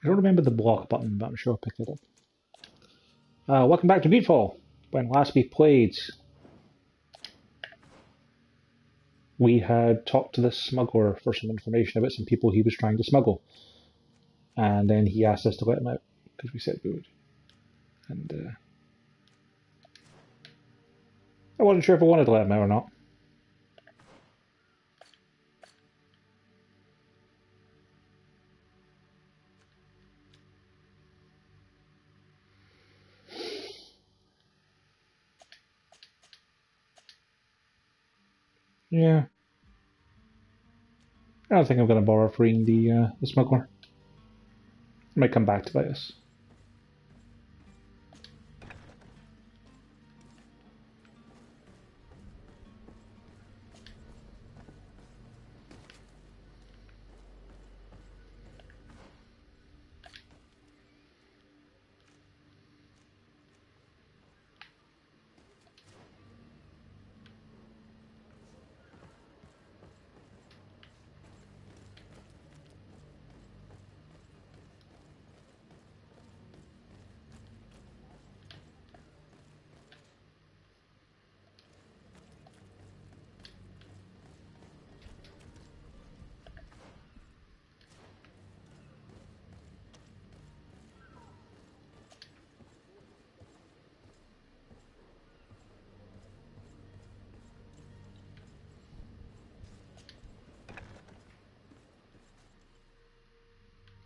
I don't remember the block button, but I'm sure I'll pick it up. Welcome back to Greedfall. When last we played, we had talked to this smuggler for some information about some people he was trying to smuggle. And then he asked us to let him out, because we said we would. And I wasn't sure if I wanted to let him out or not. Yeah. I don't think I'm going to bother freeing the smuggler. I might come back to this.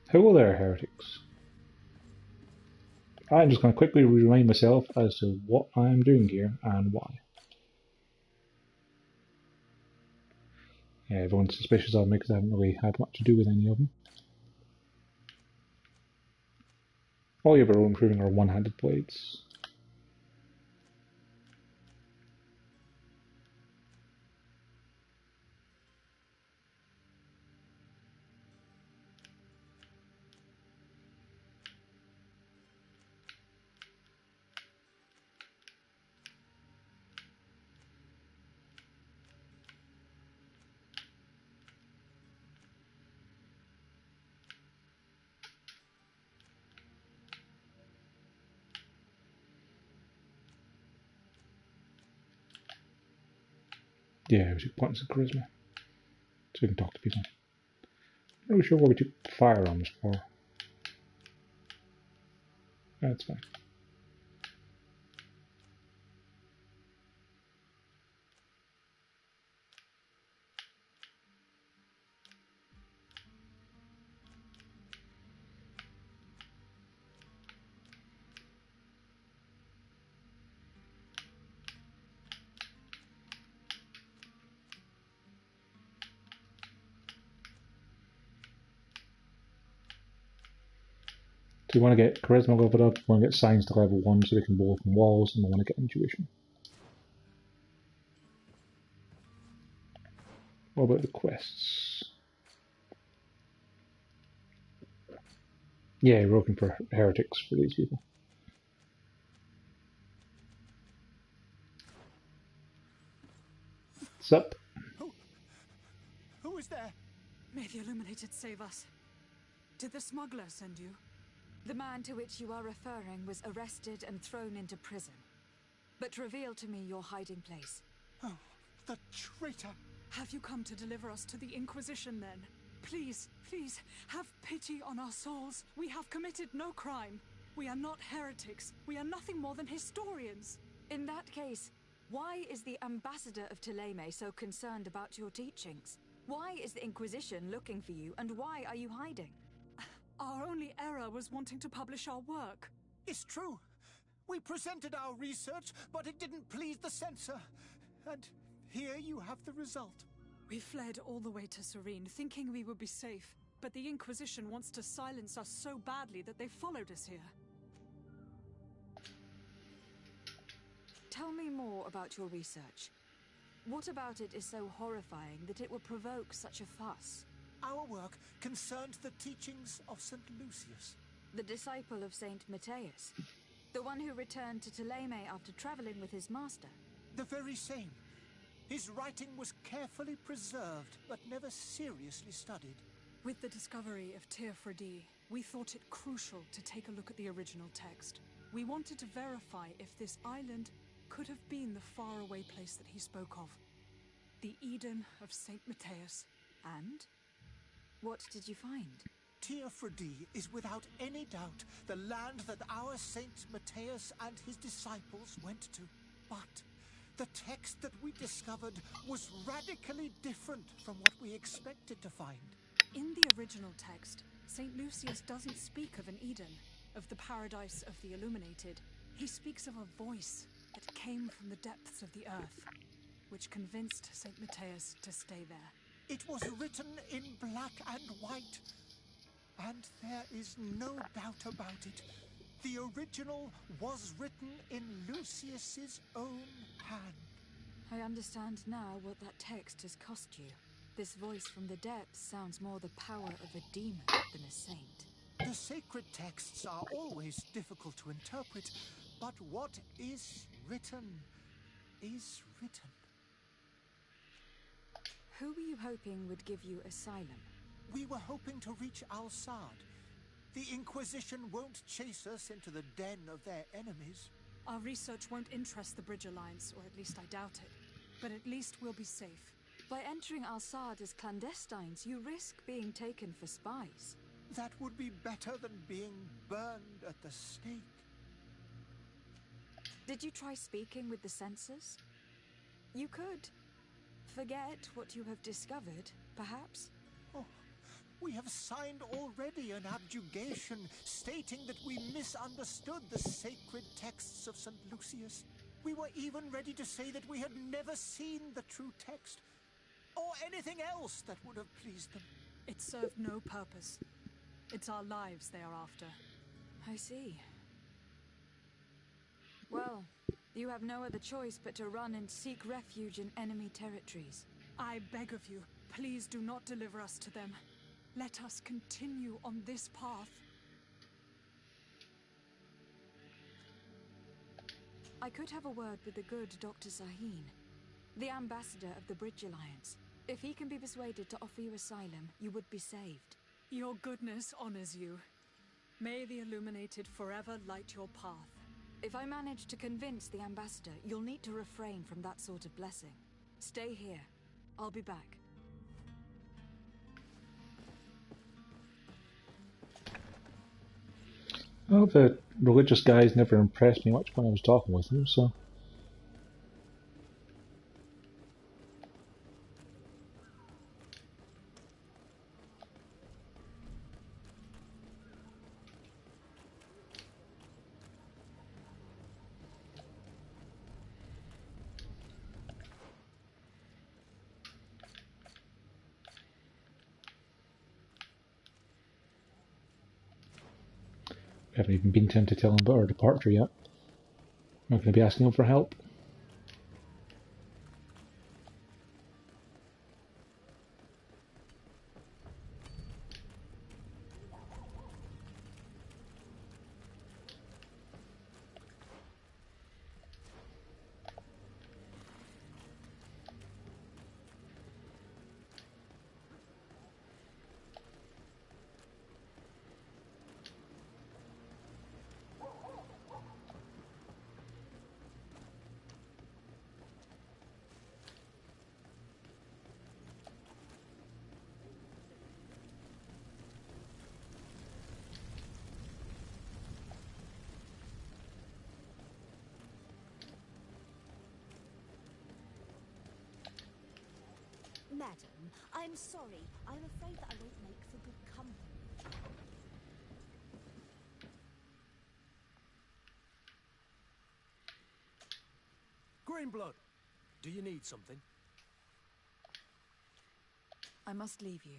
Hello there, heretics. I'm just going to quickly remind myself as to what I'm doing here and why. Yeah, everyone's suspicious of me because I haven't really had much to do with any of them. All you're improving are one-handed blades. Yeah, we took points of charisma. So we can talk to people. I'm not really sure what we took firearms for. That's fine. So we want to get charisma leveled up, we want to get science to level 1 so we can blow open walls, and we want to get intuition. What about the quests? Yeah, we're looking for heretics for these people. Sup? Who is there? May the Illuminated save us. Did the smuggler send you? The man to which you are referring was arrested and thrown into prison. But reveal to me your hiding place. Oh, the traitor! Have you come to deliver us to the Inquisition then? Please, please, have pity on our souls. We have committed no crime. We are not heretics. We are nothing more than historians. In that case, why is the ambassador of Thélème so concerned about your teachings? Why is the Inquisition looking for you, and why are you hiding? Our only error was wanting to publish our work. It's true. We presented our research, but it didn't please the censor. And here you have the result. We fled all the way to Serene, thinking we would be safe. But the Inquisition wants to silence us so badly that they followed us here. Tell me more about your research. What about it is so horrifying that it would provoke such a fuss? Our work concerned the teachings of St. Lucius. The disciple of Saint Matthias? The one who returned to Thélème after traveling with his master? The very same. His writing was carefully preserved, but never seriously studied. With the discovery of Teofredi, we thought it crucial to take a look at the original text. We wanted to verify if this island could have been the faraway place that he spoke of. The Eden of St. Matthias. And? What did you find? Teofredi is without any doubt the land that our Saint Matthias and his disciples went to. But the text that we discovered was radically different from what we expected to find. In the original text, St. Lucius doesn't speak of an Eden, of the paradise of the illuminated. He speaks of a voice that came from the depths of the earth, which convinced St. Matthias to stay there. It was written in black and white, and there is no doubt about it. The original was written in Lucius's own hand. I understand now what that text has cost you. This voice from the depths sounds more the power of a demon than a saint. The sacred texts are always difficult to interpret, but what is written is written. Who were you hoping would give you asylum? We were hoping to reach Al-Sad. The Inquisition won't chase us into the den of their enemies. Our research won't interest the Bridge Alliance, or at least I doubt it. But at least we'll be safe. By entering Al-Sad as clandestines, you risk being taken for spies. That would be better than being burned at the stake. Did you try speaking with the censors? You could. Forget what you have discovered, perhaps? Oh, we have signed already an abjugation stating that we misunderstood the sacred texts of St. Lucius. We were even ready to say that we had never seen the true text, or anything else that would have pleased them. It served no purpose. It's our lives they are after. I see. Well, you have no other choice but to run and seek refuge in enemy territories. I beg of you, please do not deliver us to them. Let us continue on this path. I could have a word with the good Dr. Sahin, the ambassador of the Bridge Alliance. If he can be persuaded to offer you asylum, you would be saved. Your goodness honors you. May the Illuminated forever light your path. If I manage to convince the ambassador, you'll need to refrain from that sort of blessing. Stay here. I'll be back. Well, the religious guys never impressed me much when I was talking with them, so... We haven't even been to him to tell him about our departure yet. I'm not going to be asking him for help. Madam, I'm sorry. I'm afraid that I won't make for good company. Greenblood, do you need something? I must leave you.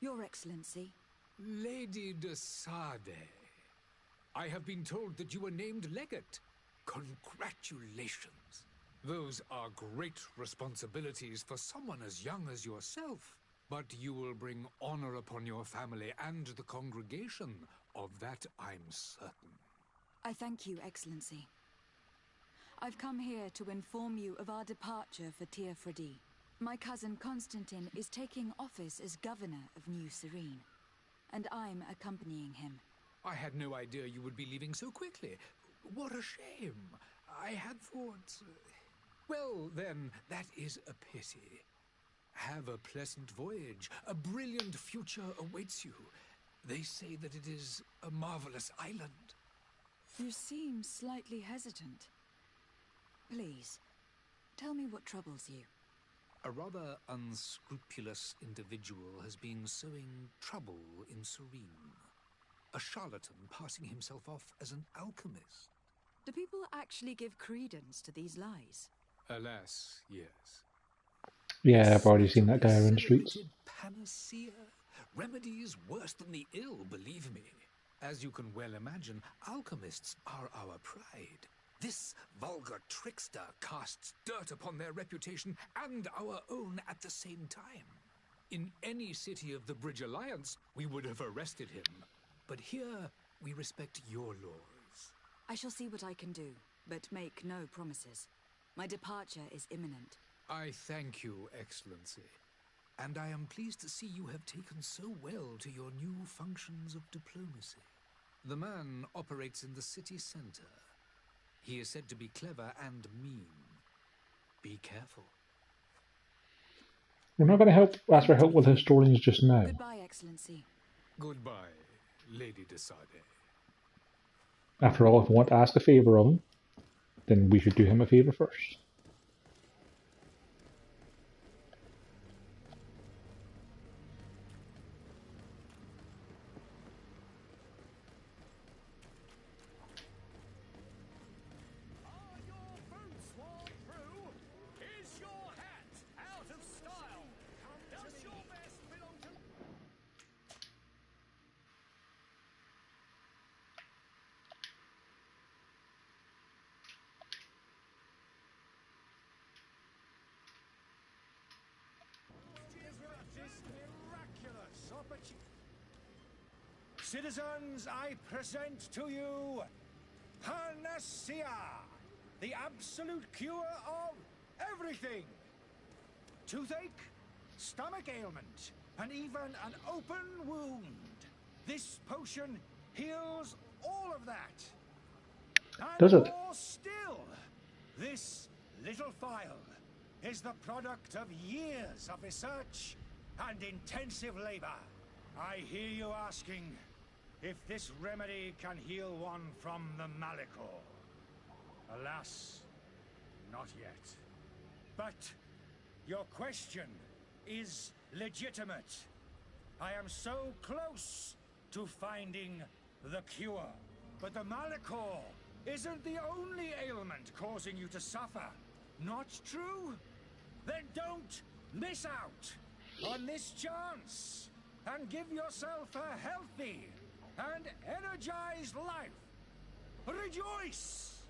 Your Excellency. Lady de Sade, I have been told that you were named legate. Congratulations. Those are great responsibilities for someone as young as yourself. But you will bring honor upon your family and the congregation. Of that I'm certain. I thank you, Excellency. I've come here to inform you of our departure for Teofredi. My cousin Constantine is taking office as governor of New Serene, and I'm accompanying him. I had no idea you would be leaving so quickly. What a shame. I had thought... Well, then, that is a pity. Have a pleasant voyage. A brilliant future awaits you. They say that it is a marvelous island. You seem slightly hesitant. Please, tell me what troubles you. A rather unscrupulous individual has been sowing trouble in Serene. A charlatan passing himself off as an alchemist. Do people actually give credence to these lies? Alas, yes. Yeah, I've already seen that guy around the streets. Panacea? Remedies worse than the ill, believe me. As you can well imagine, alchemists are our pride. This vulgar trickster casts dirt upon their reputation and our own at the same time. In any city of the Bridge Alliance, we would have arrested him. But here, we respect your laws. I shall see what I can do, but make no promises. My departure is imminent. I thank you, Excellency. And I am pleased to see you have taken so well to your new functions of diplomacy. The man operates in the city center. He is said to be clever and mean. Be careful. We're not going to ask for help with historians just now. Goodbye, Excellency. Goodbye, Lady de Sade. After all, if we want to ask a favour of him, then we should do him a favour first. Citizens, I present to you Panacea, the absolute cure of everything. Toothache, stomach ailment, and even an open wound. This potion heals all of that. And does it? more still, this little phial is the product of years of research and intensive labor. I hear you asking if this remedy can heal one from the Malachor. Alas, not yet. But your question is legitimate. I am so close to finding the cure. But the Malachor isn't the only ailment causing you to suffer. Not true? Then don't miss out on this chance and give yourself a healthy and energized life. Rejoice!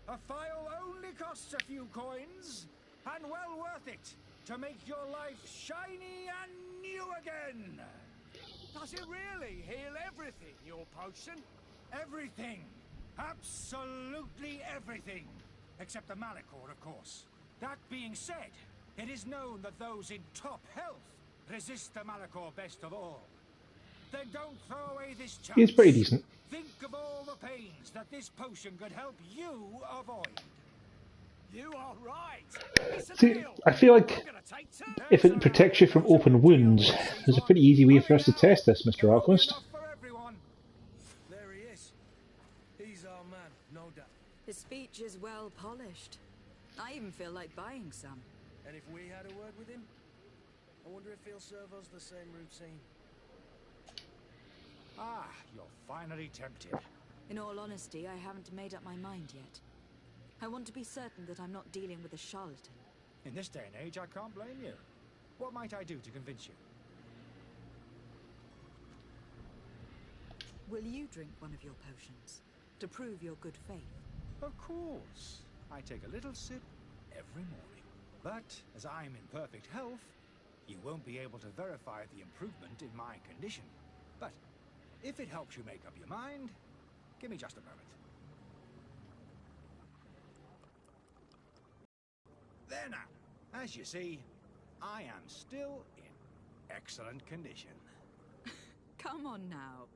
A phial only costs a few coins, and well worth it to make your life shiny and new again. Does it really heal everything, your potion? Everything. Absolutely everything. Except the Malachor, of course. That being said, it is known that those in top health resist the Malachor best of all. Then don't throw away this chance. He's pretty decent. Think of all the pains that this potion could help you avoid. You are right. See, I feel like if it protects you from open wounds, there's a pretty easy way for us to test this, Mr. Alchemist. There he is. He's our man, no doubt. His speech is well polished. I even feel like buying some. And if we had a word with him, I wonder if he'll serve us the same routine. Ah, you're finally tempted. In all honesty, I haven't made up my mind yet. I want to be certain that I'm not dealing with a charlatan. In this day and age, I can't blame you. What might I do to convince you? Will you drink one of your potions to prove your good faith? Of course. I take a little sip every morning. But as I'm in perfect health, you won't be able to verify the improvement in my condition. But if it helps you make up your mind, give me just a moment. There now. As you see, I am still in excellent condition. Come on now.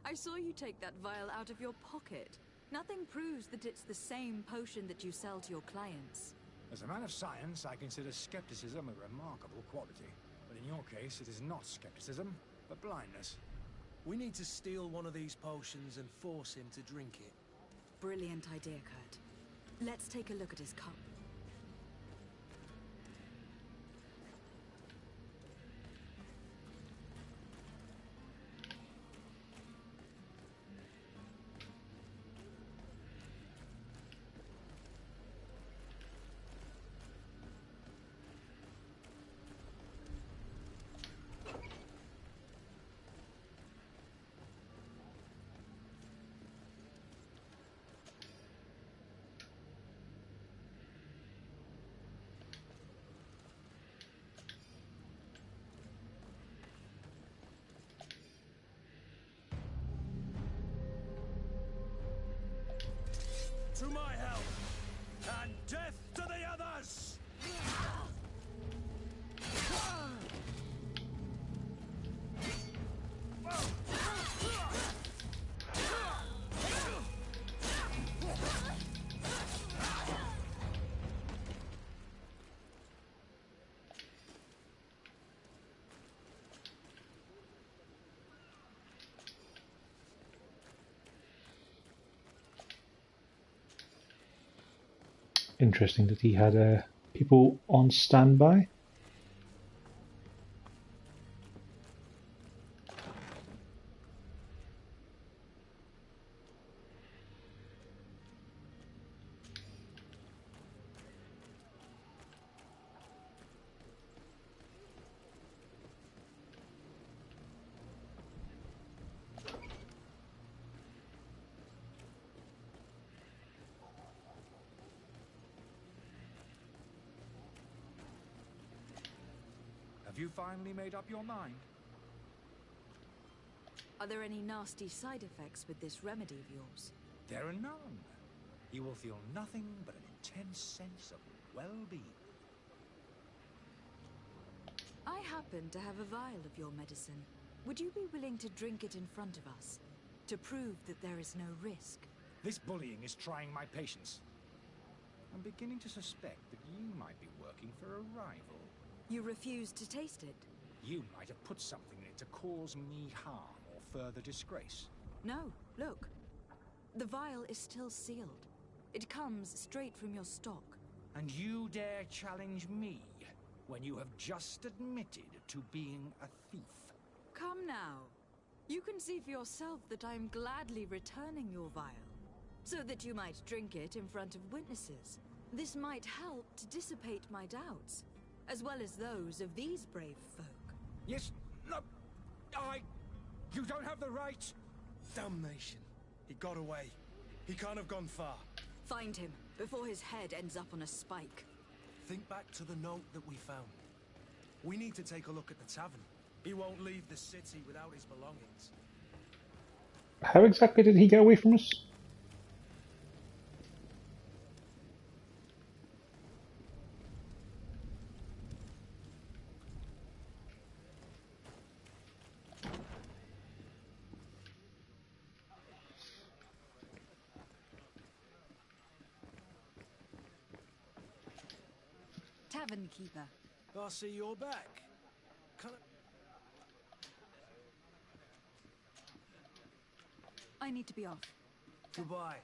I saw you take that vial out of your pocket. Nothing proves that it's the same potion that you sell to your clients. As a man of science, I consider skepticism a remarkable quality. But in your case, it is not skepticism, but blindness. We need to steal one of these potions and force him to drink it. Brilliant idea, Kurt. Let's take a look at his cup. To my help, and death to the others! Interesting that he had people on standby. Have you finally made up your mind? Are there any nasty side effects with this remedy of yours? There are none. You will feel nothing but an intense sense of well-being. I happen to have a vial of your medicine. Would you be willing to drink it in front of us, to prove that there is no risk? This bullying is trying my patience. I'm beginning to suspect that you might be working for a rival. You refuse to taste it? You might have put something in it to cause me harm or further disgrace. No, look. The vial is still sealed. It comes straight from your stock. And you dare challenge me when you have just admitted to being a thief? Come now. You can see for yourself that I am gladly returning your vial, so that you might drink it in front of witnesses. This might help to dissipate my doubts, as well as those of these brave folk. Yes, no, you don't have the right. Damnation. He got away. He can't have gone far. Find him, before his head ends up on a spike. Think back to the note that we found. We need to take a look at the tavern. He won't leave the city without his belongings. How exactly did he get away from us? Tavern keeper. I see you're back. Can I need to be off. Goodbye.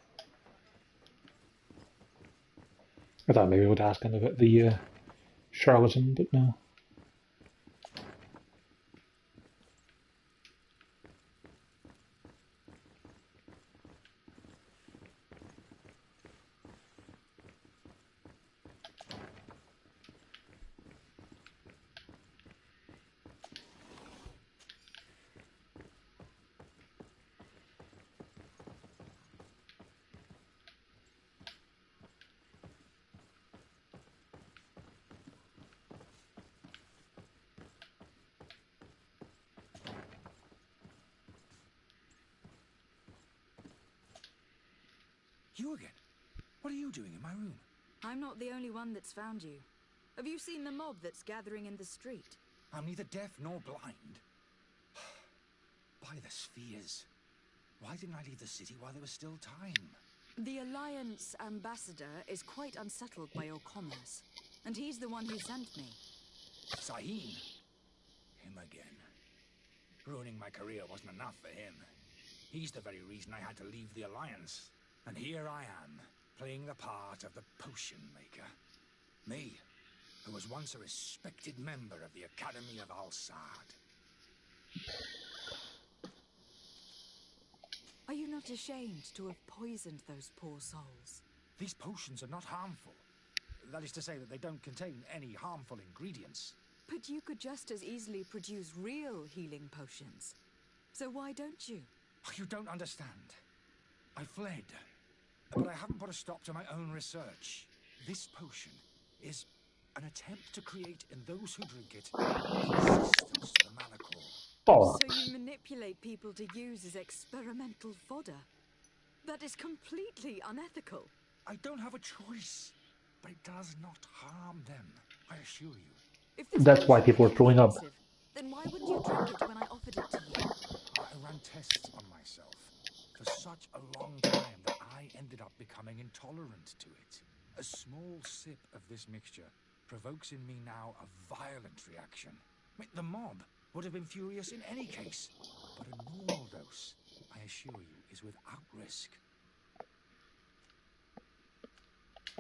I thought maybe I would ask him about the charlatan, but no. You again? What are you doing in my room? I'm not the only one that's found you. Have you seen the mob that's gathering in the street? I'm neither deaf nor blind. By the spheres. Why didn't I leave the city while there was still time? The Alliance ambassador is quite unsettled by your commerce, and he's the one who sent me. Saheen. Him again. Ruining my career wasn't enough for him. He's the very reason I had to leave the Alliance. And here I am, playing the part of the potion maker. Me, who was once a respected member of the Academy of Al-Sad. Are you not ashamed to have poisoned those poor souls? These potions are not harmful. That is to say that they don't contain any harmful ingredients. But you could just as easily produce real healing potions. So why don't you? You don't understand. I fled. But I haven't put a stop to my own research. This potion is an attempt to create in those who drink it resistance to the Malachor. Bollocks. So you manipulate people to use as experimental fodder. That is completely unethical. I don't have a choice, but it does not harm them, I assure you. If this That's why potion people are is throwing up. offensive, then why wouldn't you drink it when I offered it to you? I ran tests on myself for such a long time that I ended up becoming intolerant to it. A small sip of this mixture provokes in me now a violent reaction. The mob would have been furious in any case, but a normal dose, I assure you, is without risk.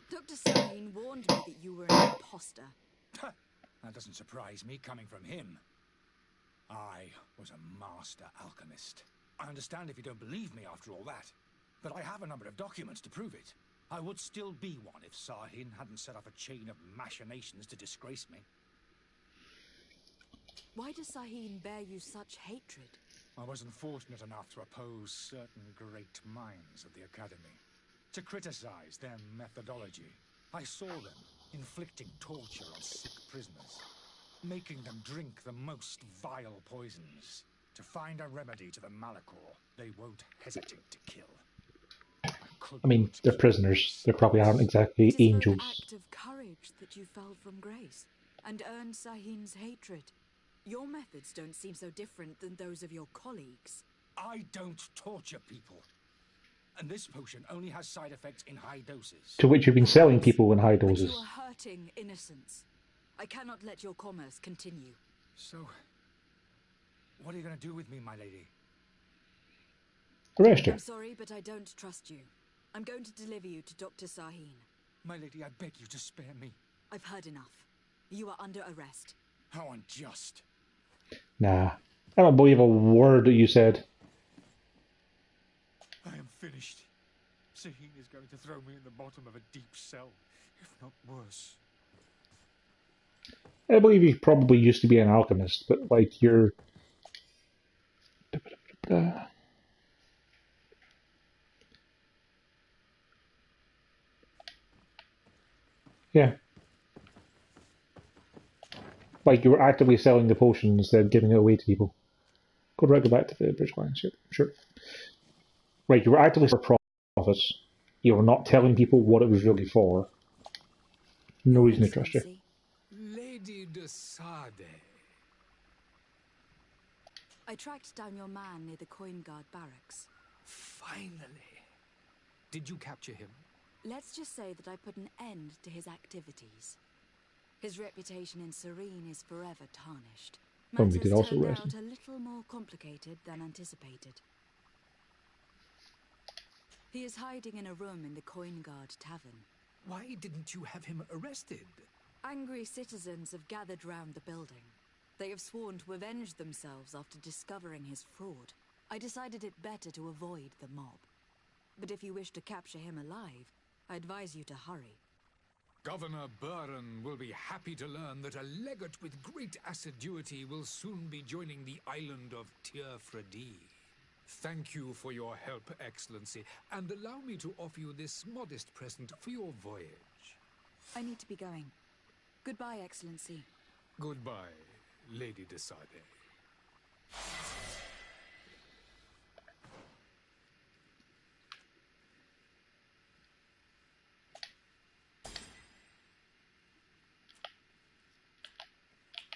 Dr. Saheen warned me that you were an imposter. That doesn't surprise me, coming from him. I was a master alchemist. I understand if you don't believe me after all that, but I have a number of documents to prove it. I would still be one if Saheen hadn't set off a chain of machinations to disgrace me. Why does Saheen bear you such hatred? I wasn't fortunate enough to oppose certain great minds of the Academy, to criticize their methodology. I saw them inflicting torture on sick prisoners, making them drink the most vile poisons. To find a remedy to the Malachor, they won't hesitate to kill. I mean, they're prisoners. They probably aren't exactly It is for angels. an act of courage that you fell from grace and earned Saheen's hatred. Your methods don't seem so different than those of your colleagues. I don't torture people. And this potion only has side effects in high doses. To which you've been selling people in high But doses. you are hurting innocents. I cannot let your commerce continue. So, what are you going to do with me, my lady? Arrest her. I'm sorry, but I don't trust you. I'm going to deliver you to Dr. Saheen. My lady, I beg you to spare me. I've heard enough. You are under arrest. How unjust. Nah. I don't believe a word that you said. I am finished. Saheen is going to throw me in the bottom of a deep cell, if not worse. I believe you probably used to be an alchemist, but like you're... Yeah. Like you were actively selling the potion instead of giving it away to people. Go back to the British Lions, sure. Right, you were actively for profits. You were not telling people what it was really for. No reason to trust you. Lady de Sade. I tracked down your man near the Coin Guard barracks. Finally. Did you capture him? Let's just say that I put an end to his activities. His reputation in Serene is forever tarnished. Oh, we did also turned arrest out him. a little more complicated than anticipated. He is hiding in a room in the Coin Guard tavern. Why didn't you have him arrested? Angry citizens have gathered round the building. They have sworn to avenge themselves after discovering his fraud. I decided it better to avoid the mob. But if you wish to capture him alive, I advise you to hurry. Governor Buren will be happy to learn that a legate with great assiduity will soon be joining the island of Tir-Fredi. Thank you for your help, Excellency, and allow me to offer you this modest present for your voyage. I need to be going. Goodbye, Excellency. Goodbye, Lady de Sade.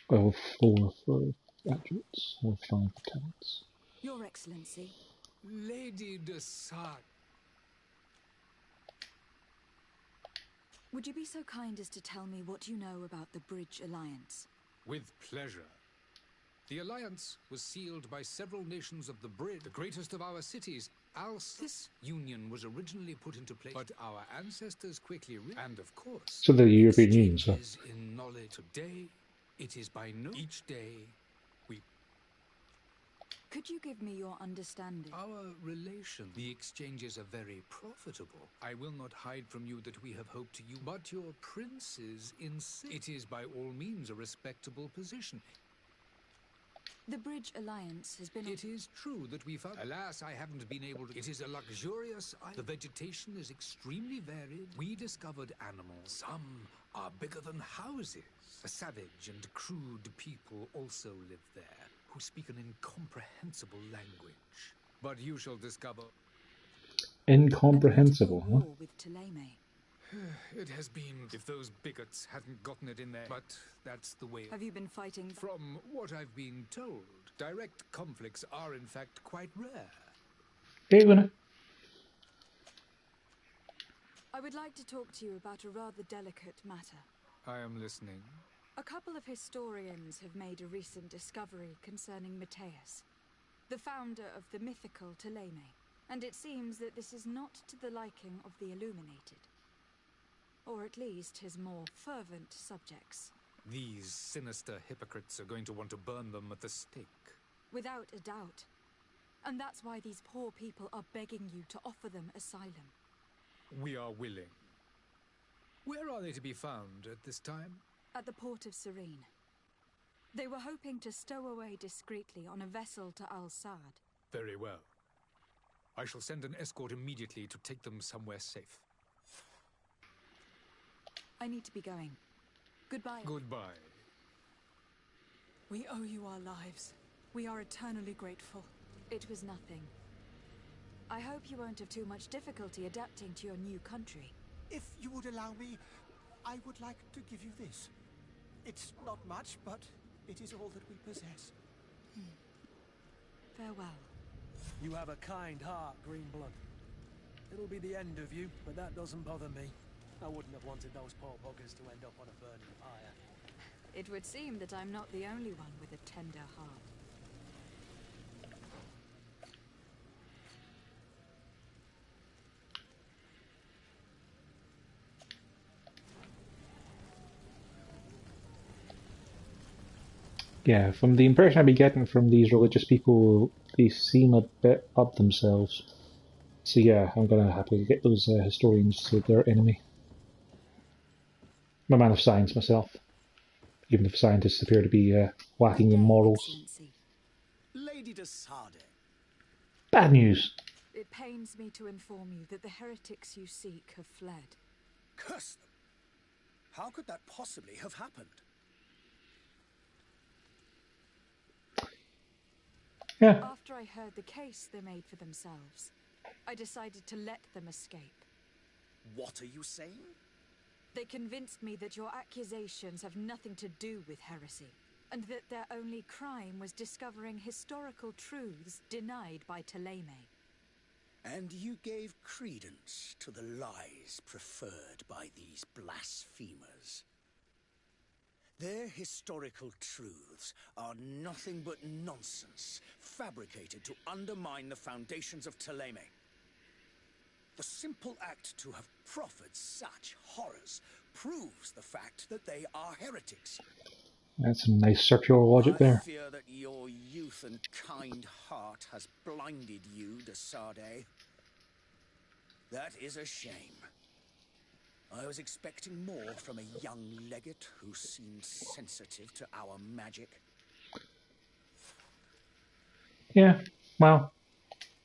of 4 for attributes, or 5 for talents. Your Excellency. Lady de Sade. Would you be so kind as to tell me what you know about the Bridge Alliance? With pleasure. The Alliance was sealed by several nations of the Bridge, the greatest of our cities. This union was originally put into place, but our ancestors quickly and of course... So the European Union, so... in knowledge today, it is by no... Each day, we... Could you give me your understanding? Our relation, the exchanges are very profitable. I will not hide from you that we have hoped to you, but your princes insist. It is by all means a respectable position. The Bridge Alliance has been... It is true that we found... Alas, I haven't been able to... It is a luxurious island. The vegetation is extremely varied. We discovered animals. Some are bigger than houses. A savage and crude people also live there, who speak an incomprehensible language. But you shall discover... Incomprehensible, huh? With Thélème. It has been, if those bigots hadn't gotten it in there. But that's the way... Have you been fighting? From what I've been told, direct conflicts are in fact quite rare. Hey, winner. I would like to talk to you about a rather delicate matter. I am listening. A couple of historians have made a recent discovery concerning Matthias, the founder of the mythical Thélème, and it seems that this is not to the liking of the Illuminated. Or at least his more fervent subjects. These sinister hypocrites are going to want to burn them at the stake. Without a doubt. And that's why these poor people are begging you to offer them asylum. We are willing. Where are they to be found at this time? At the port of Serene. They were hoping to stow away discreetly on a vessel to Al-Sad. Very well. I shall send an escort immediately to take them somewhere safe. I need to be going. Goodbye. Goodbye. We owe you our lives. We are eternally grateful. It was nothing. I hope you won't have too much difficulty adapting to your new country. If you would allow me, I would like to give you this. It's not much, but it is all that we possess. Farewell. You have a kind heart, Greenblood. It'll be the end of you, but that doesn't bother me. I wouldn't have wanted those poor buggers to end up on a burning pyre. It would seem that I'm not the only one with a tender heart. Yeah, from the impression I've been getting from these religious people, they seem a bit up themselves. So yeah, I'm going to happily get those historians to their enemy. I'm a man of science myself, even if scientists appear to be lacking in morals. Lady de Sade. Bad news! It pains me to inform you that the heretics you seek have fled. Curse them! How could that possibly have happened? Yeah. After I heard the case they made for themselves, I decided to let them escape. What are you saying? They convinced me that your accusations have nothing to do with heresy, and that their only crime was discovering historical truths denied by Thélème. And you gave credence to the lies preferred by these blasphemers. Their historical truths are nothing but nonsense, fabricated to undermine the foundations of Thélème. The simple act to have proffered such horrors proves the fact that they are heretics. That's some nice circular logic there. I fear that your youth and kind heart has blinded you, de Sade. That is a shame. I was expecting more from a young legate who seemed sensitive to our magic. Yeah, well.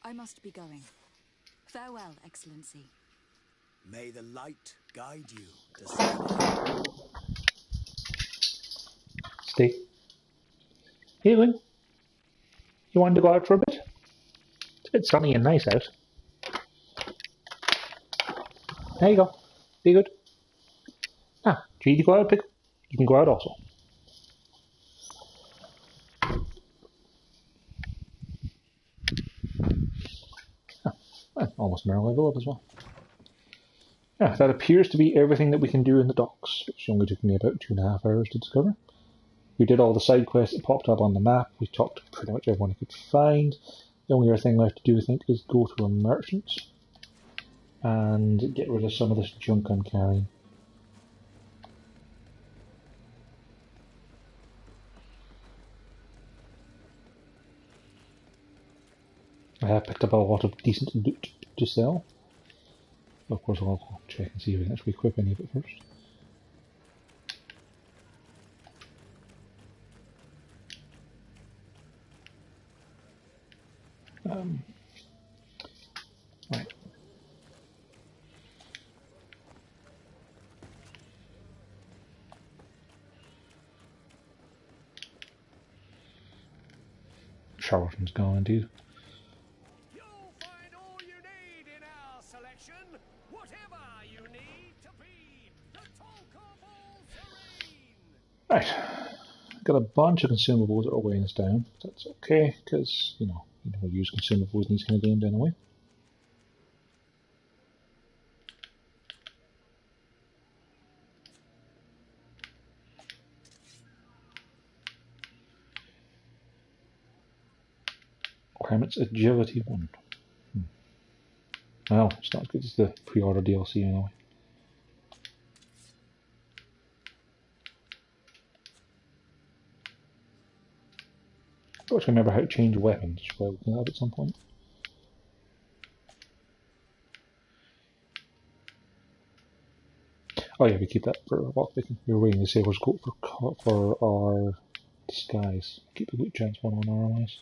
I must be going. Farewell, Excellency. May the light guide you, de Sade. Stay. Caitlin, you wanted to go out for a bit? It's a bit sunny and nice out. There you go. Be good. Ah, do you need to go out, Pick? You can go out also. almost mirror level up as well. Yeah, that appears to be everything that we can do in the docks, which only took me about 2.5 hours to discover. We did all the side quests that popped up on the map. We talked to pretty much everyone I could find. The only other thing left to do, I think, is go to a merchant and get rid of some of this junk I'm carrying. I have picked up a lot of decent loot to sell. Of course, I'll check and see if we can actually equip any of it first. Right. Charlatan's gone, indeed. You'll find all you need in our selection, whatever you need to be the talk of all serene. Right. Got a bunch of consumables that are weighing us down. That's okay, because, you never use consumables in these kind of games anyway. Requirements agility 1. Well, it's not as good as the pre-order DLC anyway. I don't remember how to change weapons, which we'll do that at some point. Oh yeah, we keep that for lockpicking. We're waiting the Sailor's Coat for our disguise. Keep the loot chance 1 on our eyes.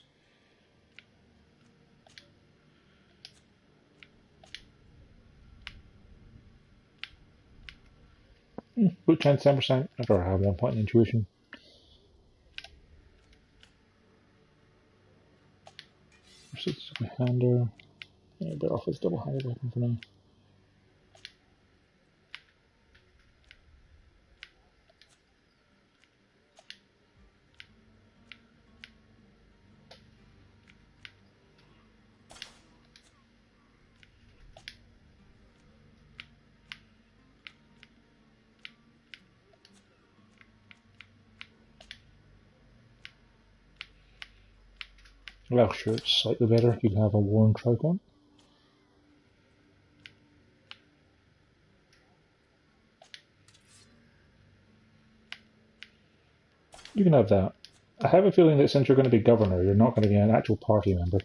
Loot chance 10%. I'd rather have 1 point in intuition. Hander. Yeah, better off with double-handed weapon for now. Well, sure, it's slightly better if you have a worn tricon. You can have that. I have a feeling that since you're going to be governor, you're not going to be an actual party member.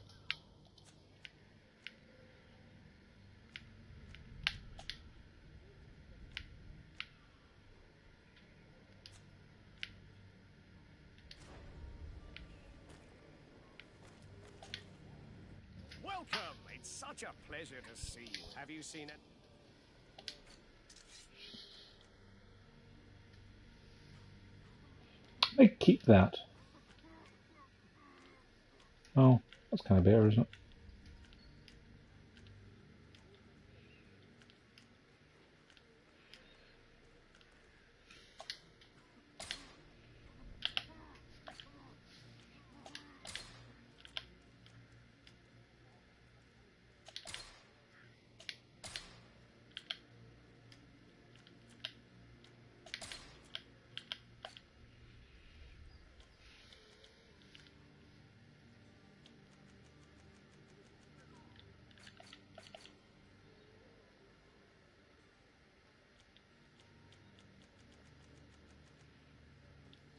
Welcome! It's such a pleasure to see you. Have you seen it? I keep that. Oh, that's kind of better, isn't it?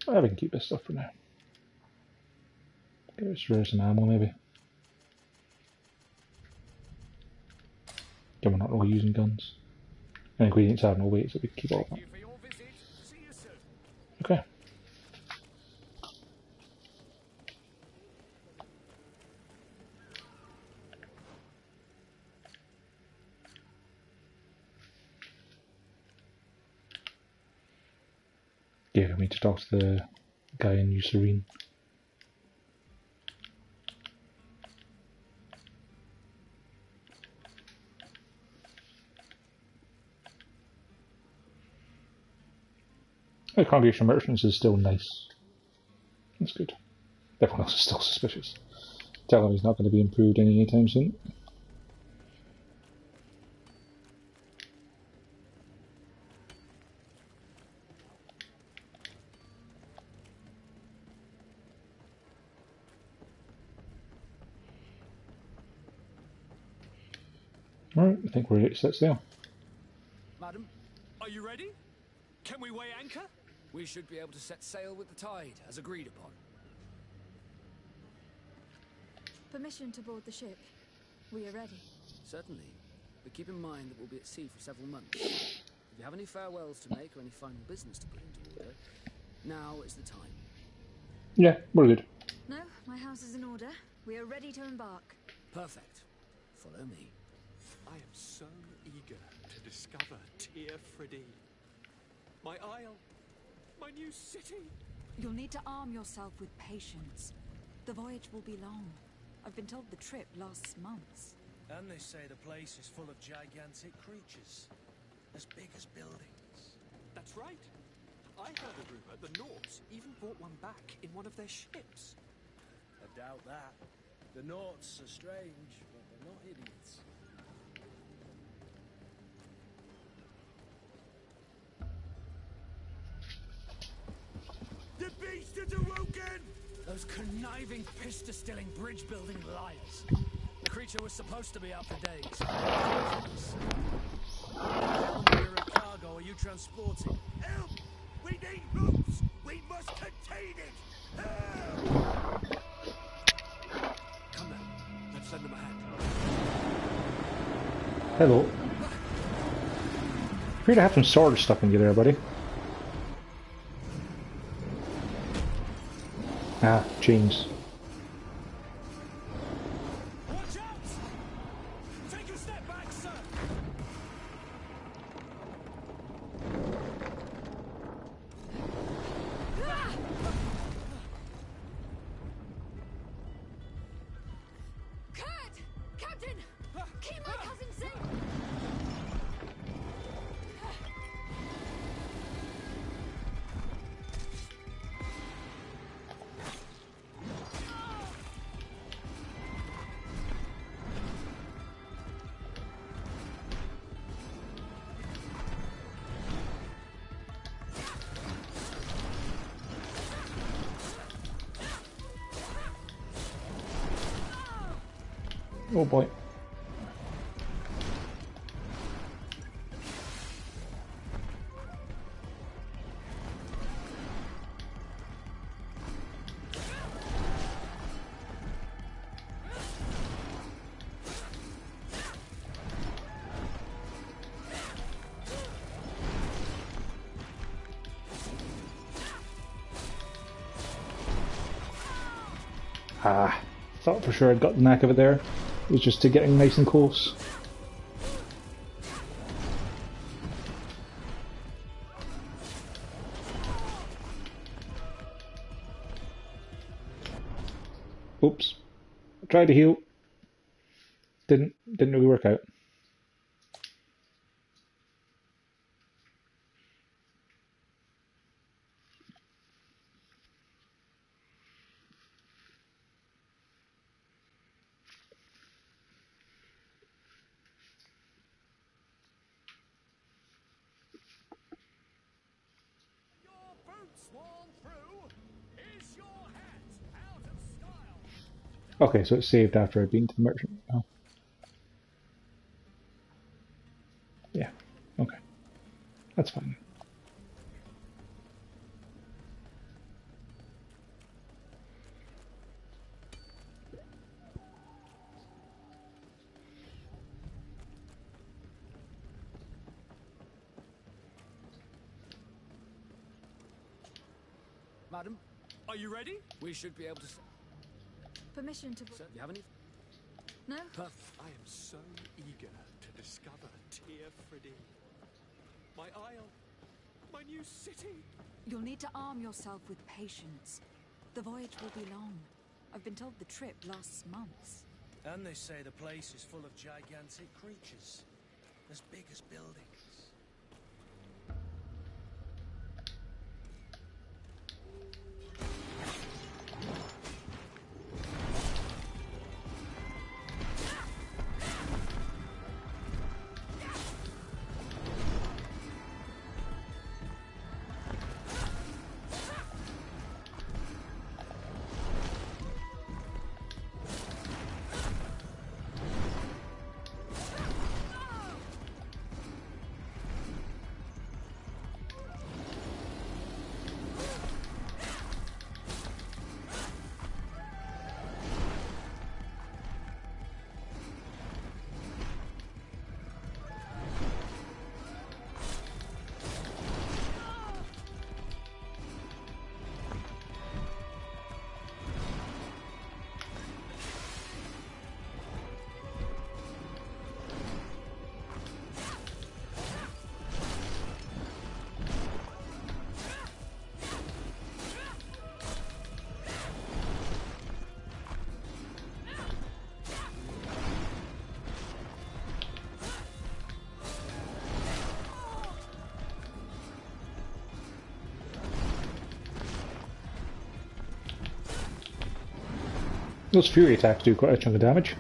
Well, we can keep this stuff for now. Get rid of some ammo, maybe. Yeah, we're not really using guns. And ingredients have no weight, so we can keep all of that. Okay. Yeah, we need to talk to the guy in New Serene. The Congregation of Merchants is still nice. That's good. Everyone else is still suspicious. Tell him he's not going to be improved anytime soon. Alright, I think we're ready to set sail. Madam, are you ready? Can we weigh anchor? We should be able to set sail with the tide, as agreed upon. Permission to board the ship. We are ready. Certainly. But keep in mind that we'll be at sea for several months. If you have any farewells to make or any final business to put into order, now is the time. Yeah, we're good. No, my house is in order. We are ready to embark. Perfect. Follow me. I am so eager to discover Tear Friddy. My isle. My new city. You'll need to arm yourself with patience. The voyage will be long. I've been told the trip lasts months. And they say the place is full of gigantic creatures. As big as buildings. That's right. I heard a rumor the Nauts even brought one back in one of their ships. I doubt that. The Nauts are strange, but they're not idiots. The beast is awoken! Those conniving, piss-distilling, bridge-building liars. The creature was supposed to be out for days. How many cargo are you transporting? Help! We need ropes! We must contain it! Help! Come then. Let's send them ahead. Hello. Appear to have some swords stuck in you there, buddy. Ah, chains. Watch out! Take a step back, sir! Kurt! Captain! Keep my cousin safe! Oh boy. Ah, thought for sure I'd got the knack of it there. It was just to getting nice and close. Oops. I tried to heal. Didn't really work out. Your boots worn through? Is your hat out of style? Okay, so it's saved after I've been to the merchant. Oh. Yeah, okay. That's fine. Madam, Are you ready? we should be able to... Permission to Sir, you have any... No? Perfect. I am so eager to discover Tear Friddy. My isle. My new city. You'll need to arm yourself with patience. The voyage will be long. I've been told the trip lasts months. And they say the place is full of gigantic creatures. As big as buildings. Those fury attacks do quite a chunk of damage.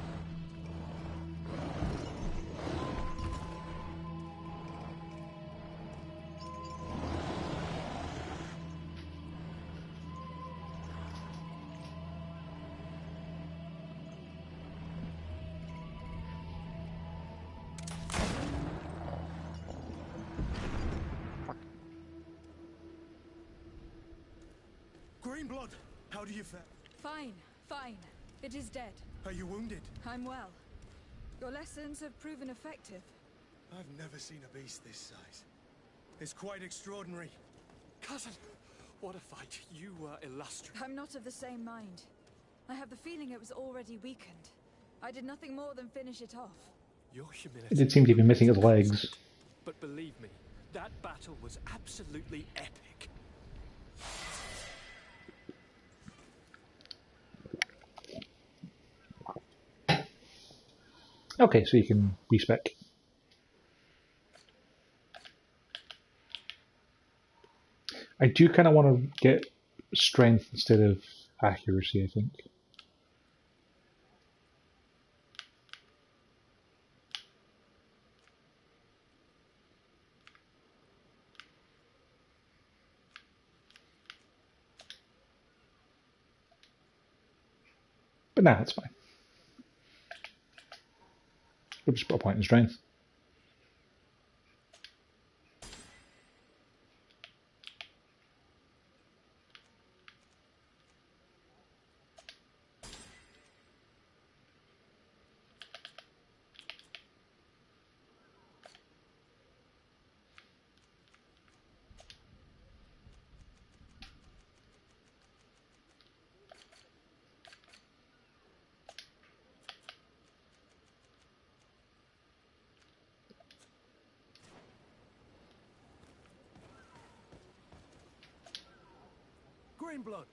Greenblood, how do you fare? Fine, fine. It is dead. Are you wounded? I'm well. Your lessons have proven effective. I've never seen a beast this size. It's quite extraordinary. Cousin, what a fight. You were illustrious. I'm not of the same mind. I have the feeling it was already weakened. I did nothing more than finish it off. Your humility. It did seem to be missing its legs. But believe me, that battle was absolutely epic. Okay, so you can respec. I do kind of want to get strength instead of accuracy, I think. But nah, it's fine. We'll just put a point in strength. Greenblood,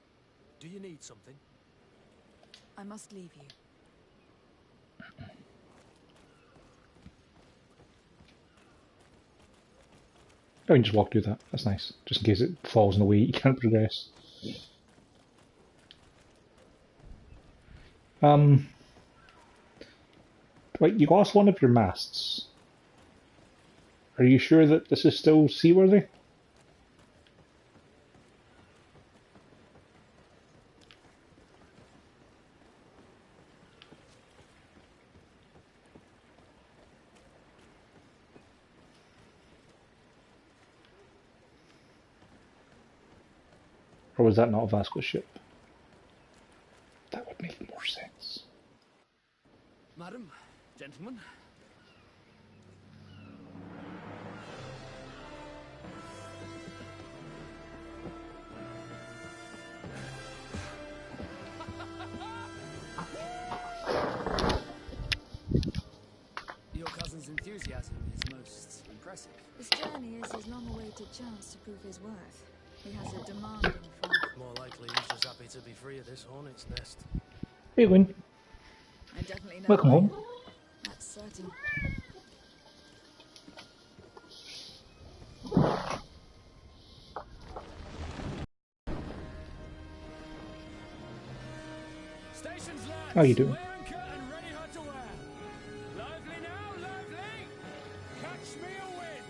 do you need something? I must leave you. Oh, you can just walk through that. That's nice. Just in case it falls in the way you can't progress. Right, you lost one of your masts. Are you sure that this is still seaworthy? Or was that not a Vasco ship? That would make more sense. Madam, gentlemen. Your cousin's enthusiasm is most impressive. This journey is his long-awaited chance to prove his worth. He has a demanding front. More likely he's just happy to be free of this hornet's nest. Hey, Lynn. I definitely know. Welcome home. That's certain. Stations, lads. How you doing? Wear anchor and ready hot to wear. Lively now, lively. Catch me a win.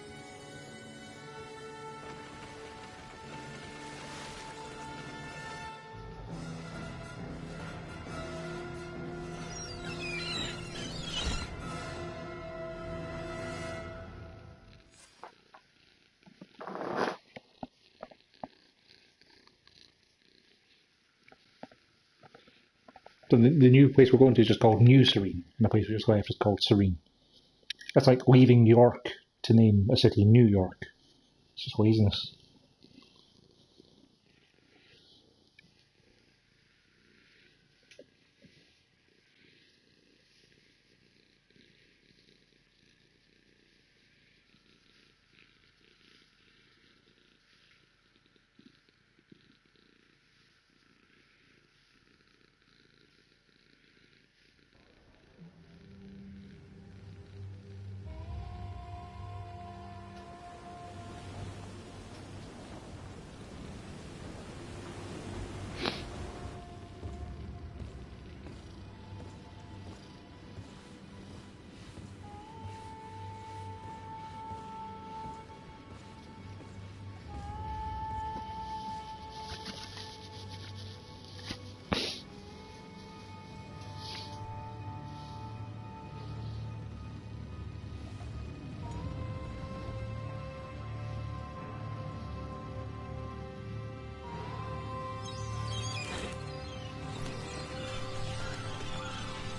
So the new place we're going to is just called New Serene, and the place we just left is called Serene. That's like leaving York to name a city New York. It's just laziness.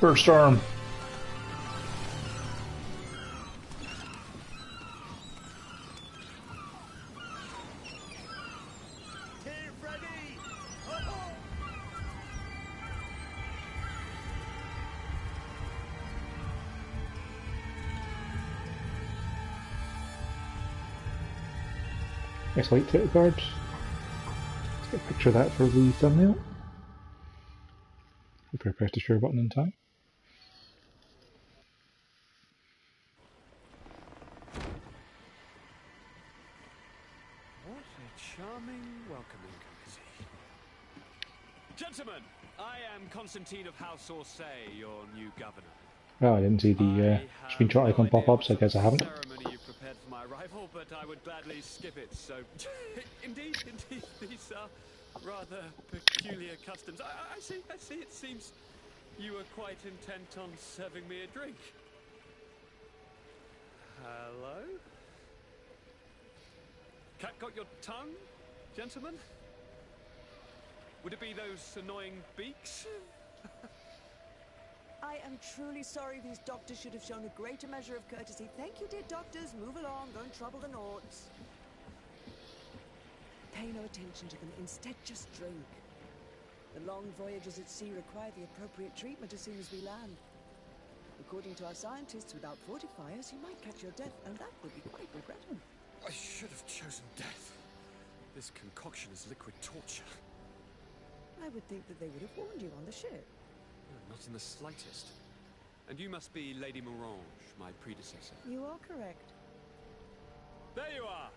Burst Storm. Nice white title cards. Let's get a picture of that for the thumbnail. Hope I pressed the share button in time. What a charming welcoming committee. Gentlemen, I am Constantine of House Orsay, your new governor. Oh, I didn't see the screenshot icon pop up, so I guess I haven't. Ceremony you prepared for my arrival, but I would gladly skip it. So, indeed, these are rather peculiar customs. I see. It seems you were quite intent on serving me a drink. Hello? Cat got your tongue, gentlemen? Would it be those annoying beaks? I am truly sorry. These doctors should have shown a greater measure of courtesy. Thank you, dear doctors. Move along. Don't trouble the Nords. Pay no attention to them. Instead, just drink. The long voyages at sea require the appropriate treatment as soon as we land. According to our scientists, without fortifiers, you might catch your death, and that would be quite regrettable. I should have chosen death. This concoction is liquid torture. I would think that they would have warned you on the ship. No, not in the slightest. And you must be Lady Morange, my predecessor. You are correct. There you are!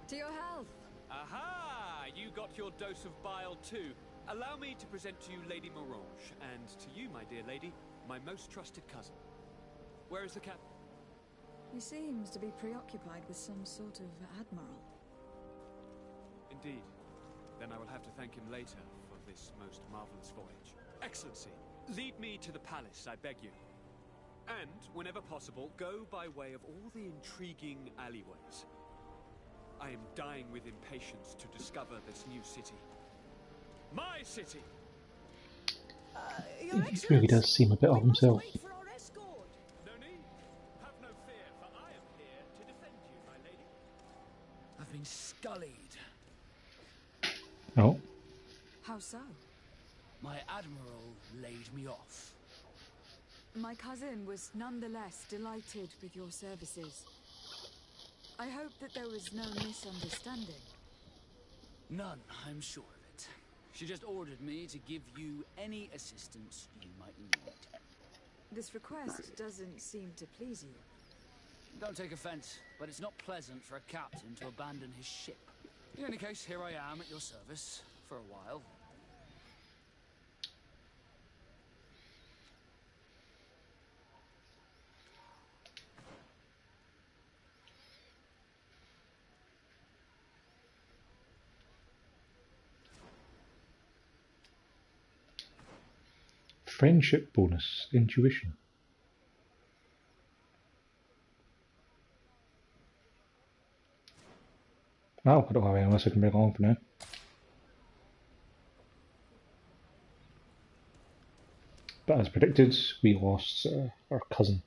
To your health! Aha! You got your dose of bile too. Allow me to present to you Lady Morange, and to you, my dear lady, my most trusted cousin. Where is the captain? He seems to be preoccupied with some sort of admiral. Indeed. Then I will have to thank him later for this most marvelous voyage. Excellency, lead me to the palace, I beg you. And, whenever possible, go by way of all the intriguing alleyways. I am dying with impatience to discover this new city. My city! Your He really does seem a bit of himself. wait for our escort. No need. Have no fear, for I am here to defend you, my lady. I've been scullied. Oh. How so? My admiral laid me off. My cousin was nonetheless delighted with your services. I hope that there was no misunderstanding. None, I'm sure of it. She just ordered me to give you any assistance you might need. This request doesn't seem to please you. Don't take offense, but it's not pleasant for a captain to abandon his ship. In any case, here I am at your service for a while. Friendship bonus, intuition. Oh, I don't have anyone else I can bring along for now. But as predicted, we lost our cousin.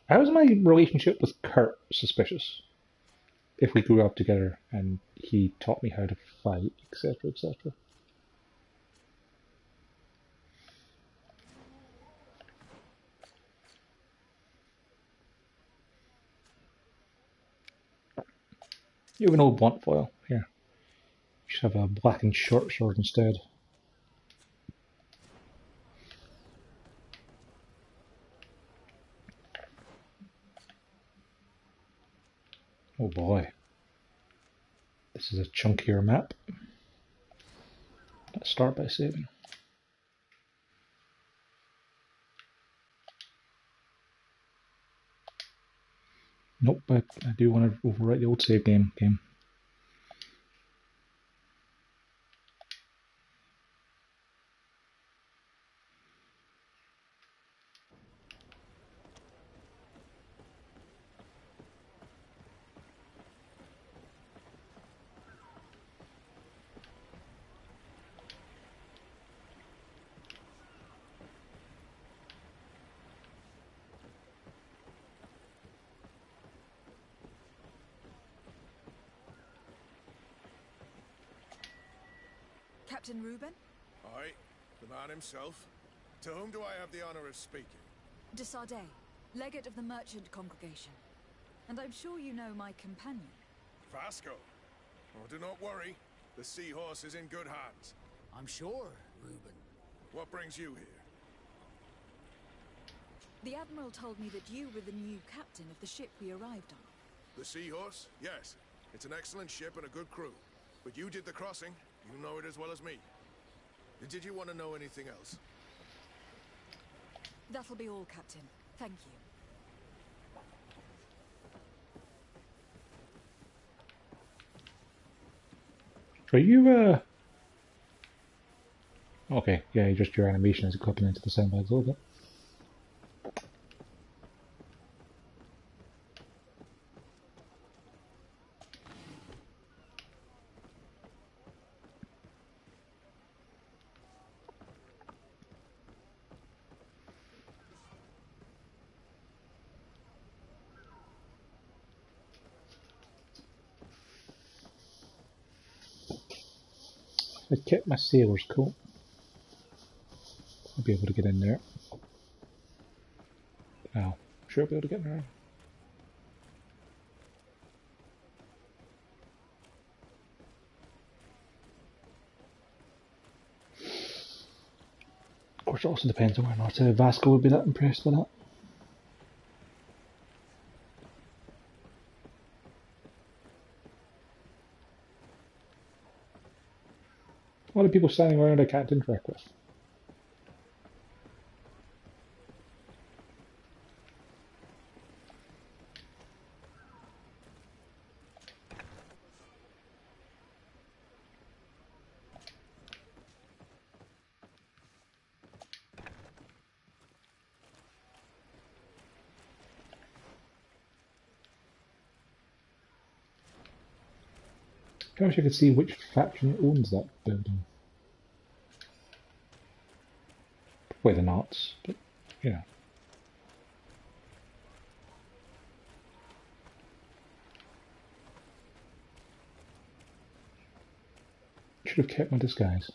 How is my relationship with Kurt suspicious? If we grew up together and he taught me how to fight, etc., etc. You have an old blunt foil here. You should have a blackened short sword instead. Oh boy. This is a chunkier map. Let's start by saving. Nope, I do want to overwrite the old save game. Captain Reuben? Aye, the man himself. To whom do I have the honor of speaking? De Sardet, legate of the merchant congregation. And I'm sure you know my companion. Vasco. Oh, do not worry. The seahorse is in good hands. I'm sure, Reuben. What brings you here? The Admiral told me that you were the new captain of the ship we arrived on. The seahorse? Yes. It's an excellent ship and a good crew. But you did the crossing. You know it as well as me. Did you want to know anything else? That'll be all, Captain. Thank you. Are you, Okay, yeah, just your animation is clipping into the soundboard a little bit. I kept my sailor's coat. I'll be able to get in there. Oh, sure I'll be able to get in there. Of course, it also depends on whether or not Vasco would be that impressed with that. A lot of people standing around a can't interact with. I wish I could see which faction owns that building. Probably the Knots, but yeah. Should have kept my disguise.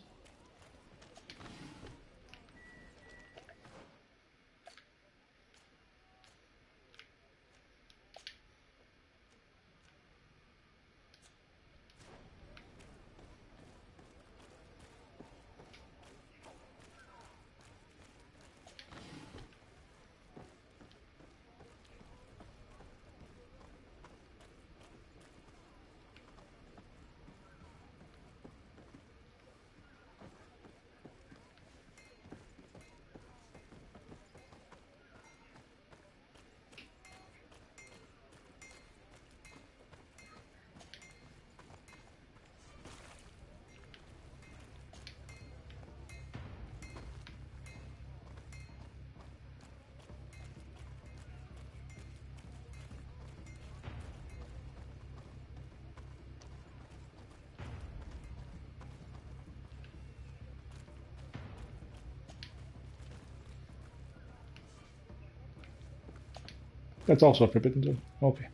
That's also a forbidden zone. Okay.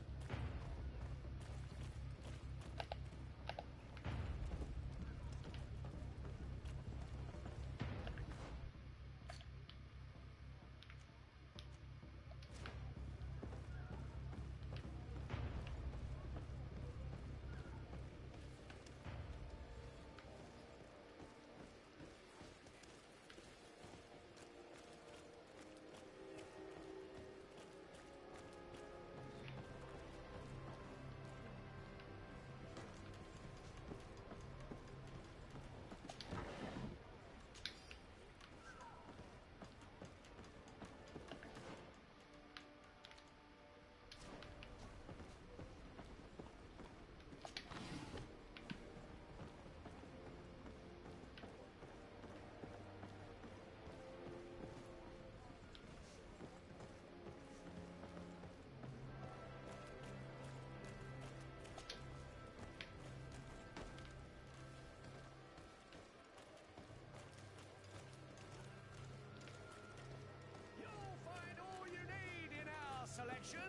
Selection?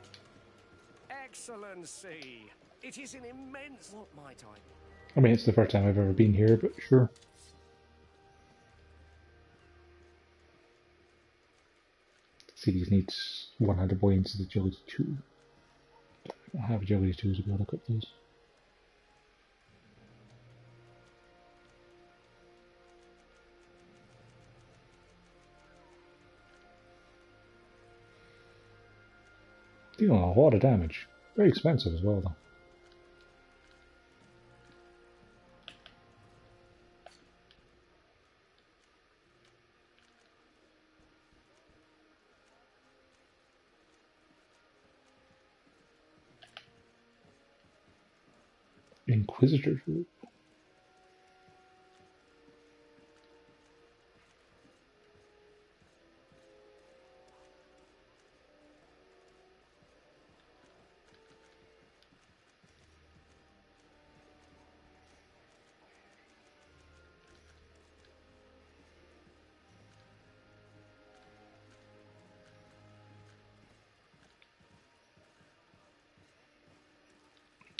Excellency, it is an immense... What might I... I mean, it's the first time I've ever been here, but sure. Series needs 100 boy instead of agility 2. I don't have agility 2 to be able to equip those. Dealing a lot of damage. Very expensive as well, though. Inquisitor's Robe.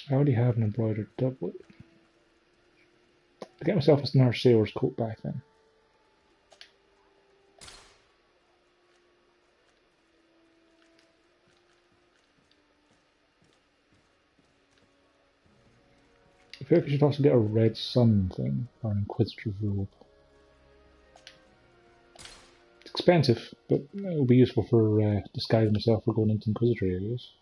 I already have an embroidered doublet. I'll get myself another sailor's coat back then. I feel like I should also get a red sun thing, or an Inquisitor's Robe. It's expensive, but it will be useful for disguising myself for going into Inquisitor areas.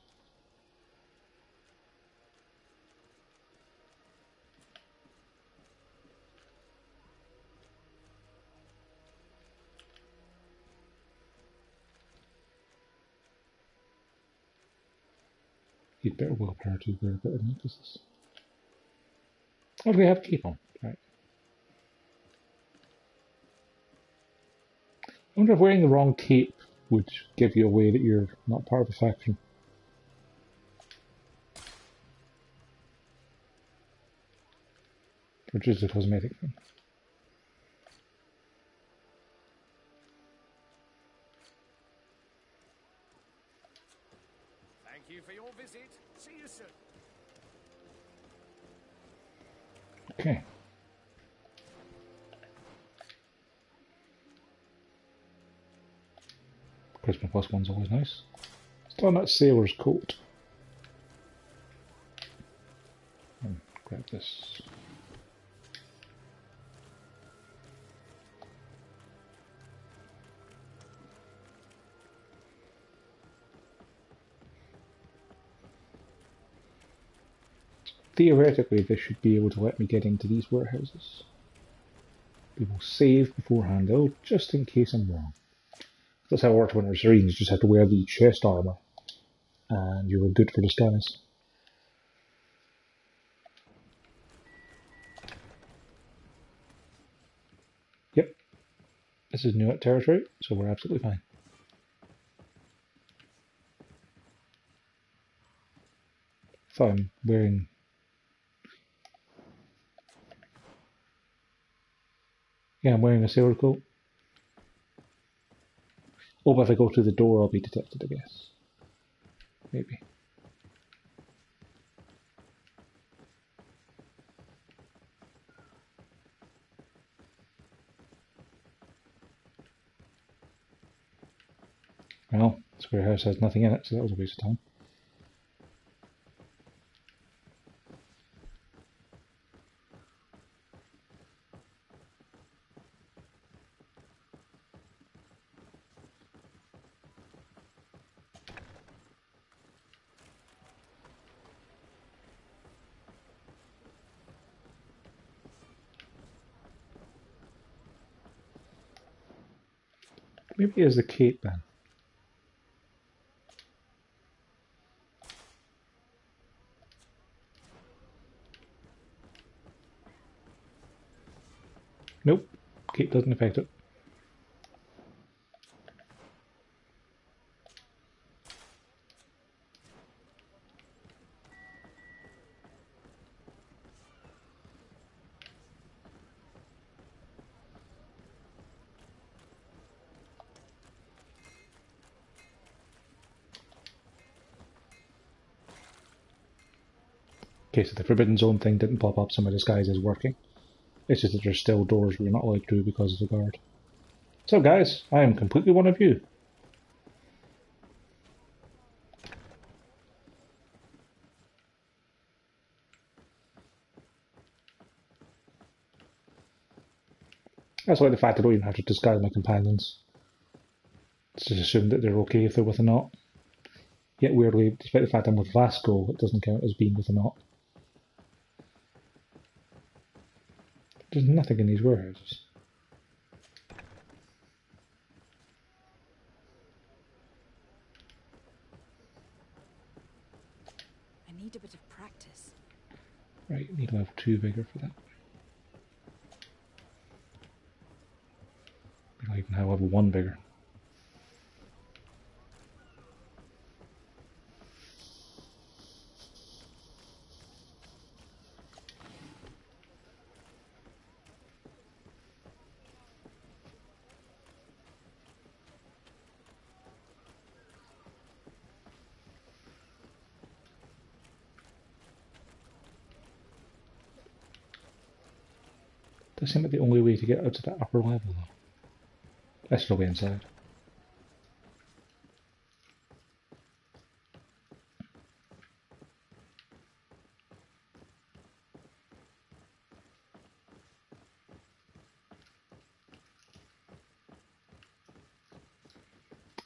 You'd better willpower to wear a bit of necklaces. What do we have to keep on? Right. I wonder if wearing the wrong cape would give you away that you're not part of a faction. Or just a cosmetic thing. Thank you for your visit. See you soon. Okay. Charisma plus one's always nice. Still on that sailor's coat. Grab this. Theoretically, this should be able to let me get into these warehouses. We will save beforehand though, just in case I'm wrong. That's how it works when it's arena, you just have to wear the chest armor, and you were good for disguise. Yep, this is new territory, so we're absolutely fine. Thought I'm wearing... Yeah, I'm wearing a sailor coat. Oh, but if I go through the door, I'll be detected, I guess. Maybe. Well, this warehouse has nothing in it, so that was a waste of time. Maybe it is the cape then. Nope, cape doesn't affect it. Okay, so the Forbidden Zone thing didn't pop up, so my disguise is working. It's just that there's still doors we're not allowed to because of the guard. So guys, I am completely one of you. That's like the fact I don't even have to disguise my companions. It's just assumed that they're okay if they're with a knot. Yet weirdly, despite the fact I'm with Vasco, it doesn't count as being with a knot. There's nothing in these warehouses. I need a bit of practice. Right, need level 2 vigor for that. We don't even have level 1 vigor. Does seem like the only way to get out to that upper level though. Let's still be inside.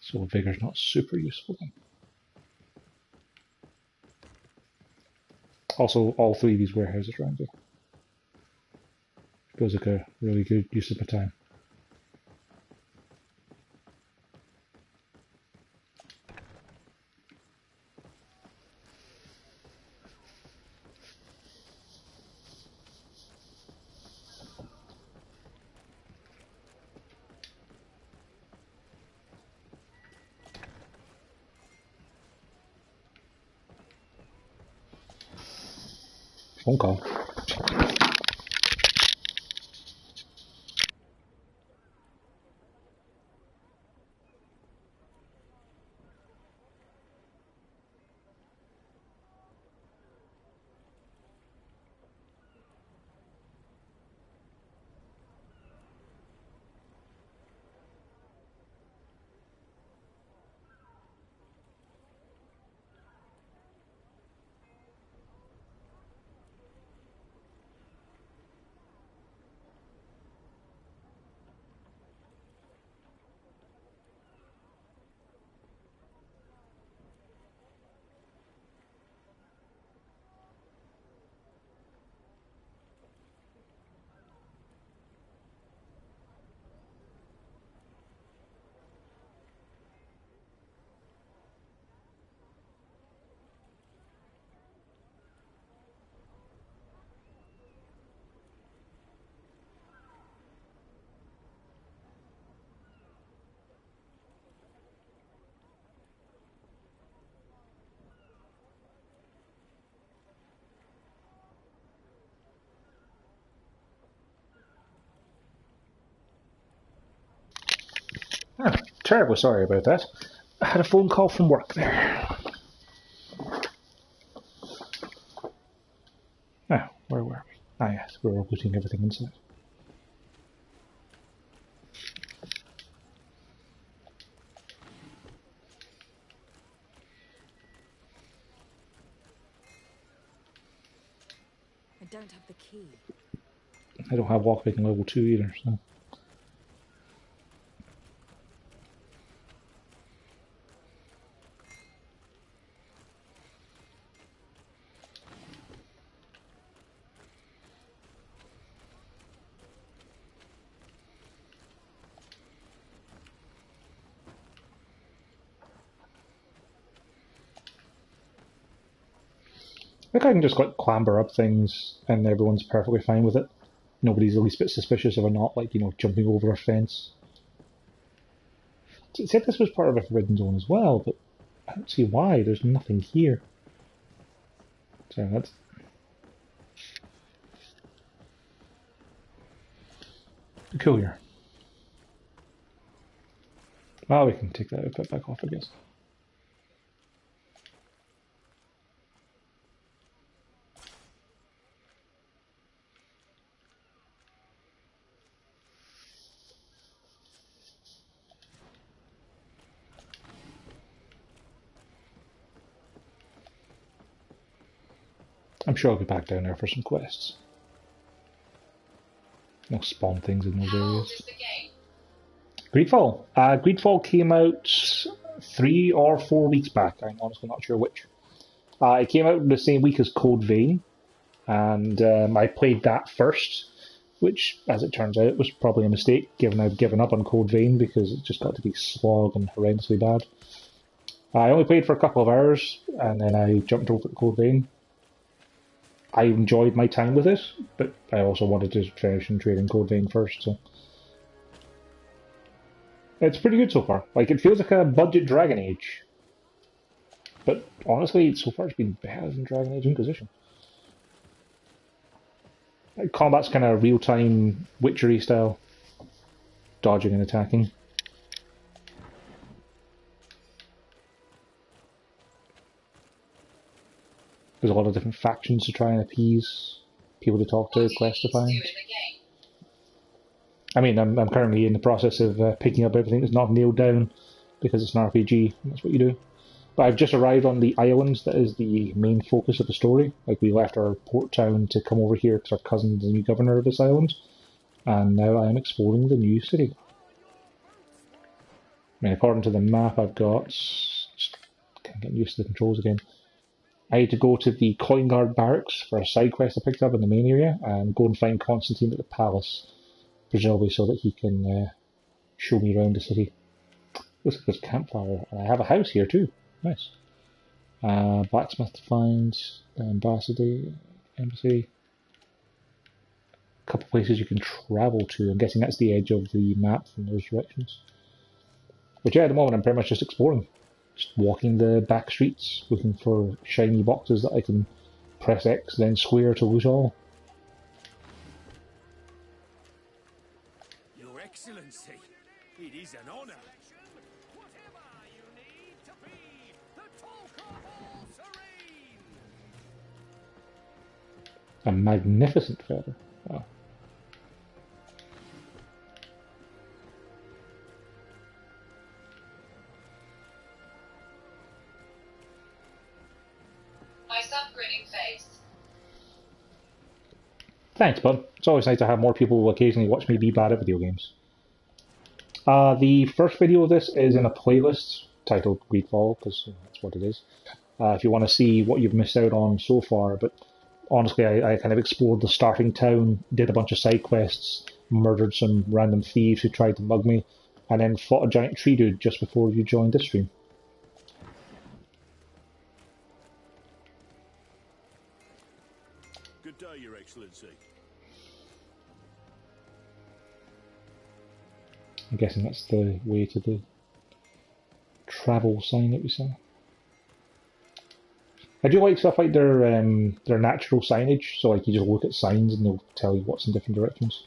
So vigor's not super useful then. Also, all 3 of these warehouses around here. Feels like a really good use of my time. Phone call. Oh, terribly sorry about that. I had a phone call from work there. Now, where were we? Ah yes, we were putting everything inside. I don't have the key. I don't have lockpicking level 2 either, so... I think I can just like clamber up things and everyone's perfectly fine with it. Nobody's the least bit suspicious of a knot, like, you know, jumping over a fence. It said this was part of a forbidden zone as well, but I don't see why. There's nothing here. So that's... peculiar. Well, we can take that output back off, I guess. I'm sure I'll be back down there for some quests. They'll spawn things in those areas. Greedfall. Greedfall came out 3 or 4 weeks back. I'm honestly not sure which. It came out the same week as Code Vein, and I played that first, which, as it turns out, was probably a mistake, given I've given up on Code Vein because it just got to be slog and horrendously bad. I only played for a couple of hours, and then I jumped over to Code Vein. I enjoyed my time with it, but I also wanted to finish and trade in Code Vein first, so... It's pretty good so far. Like, it feels like a budget Dragon Age. But honestly, so far it's been better than Dragon Age Inquisition. Like, combat's kind of real-time Witchery style. Dodging and attacking. There's a lot of different factions to try and appease, people to talk to, quests to find. I mean, I'm currently in the process of picking up everything that's not nailed down, because it's an RPG, and that's what you do. But I've just arrived on the islands that is the main focus of the story. Like, we left our port town to come over here because our cousin's the new governor of this island, and now I am exploring the new city. I mean, according to the map I've got, just getting used to the controls again. I need to go to the Coin Guard barracks for a side quest I picked up in the main area, and go and find Constantine at the palace, presumably so that he can show me around the city. Looks like there's a campfire, and I have a house here too. Nice. Blacksmith to find, embassy. A couple places you can travel to. I'm guessing that's the edge of the map from those directions. But yeah, at the moment I'm pretty much just exploring. Just walking the back streets, looking for shiny boxes that I can press X, then square to loot all. Your Excellency, it is an honor. Whatever you need to be the talk of all serene. A magnificent feather. Wow. Nice upgrading face. Thanks, bud. It's always nice to have more people who occasionally watch me be bad at video games. The first video of this is in a playlist titled Greedfall, because that's what it is. If you want to see what you've missed out on so far, but honestly, I kind of explored the starting town, did a bunch of side quests, murdered some random thieves who tried to mug me, and then fought a giant tree dude just before you joined this stream. Good day, Your Excellency. I'm guessing that's the way to the travel sign that we saw. I do like stuff like their natural signage, so like you just look at signs and they'll tell you what's in different directions.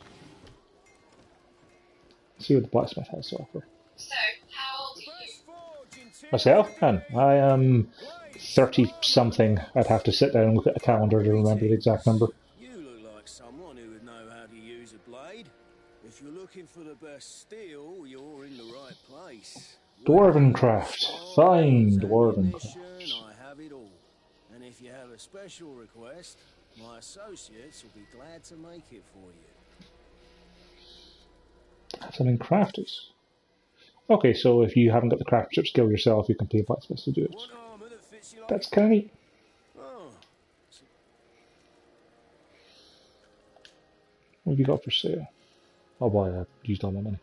Let's see what the blacksmith has to offer. So, how old are you? Myself? I am 30-something. I'd have to sit down and look at a calendar to remember the exact number. You look like someone who would know how to use a blade. If you're looking for the best steel, you're in the right place. Dwarven craft. Fine Dwarven craft. I have it all. And if you have a special request, my associates will be glad to make it for you. Have something crafted. Okay, so if you haven't got the craftsmanship skill yourself, you can pay a blacksmith to do it. That's kind of neat. What have you got for sale? Oh boy, I used all my money.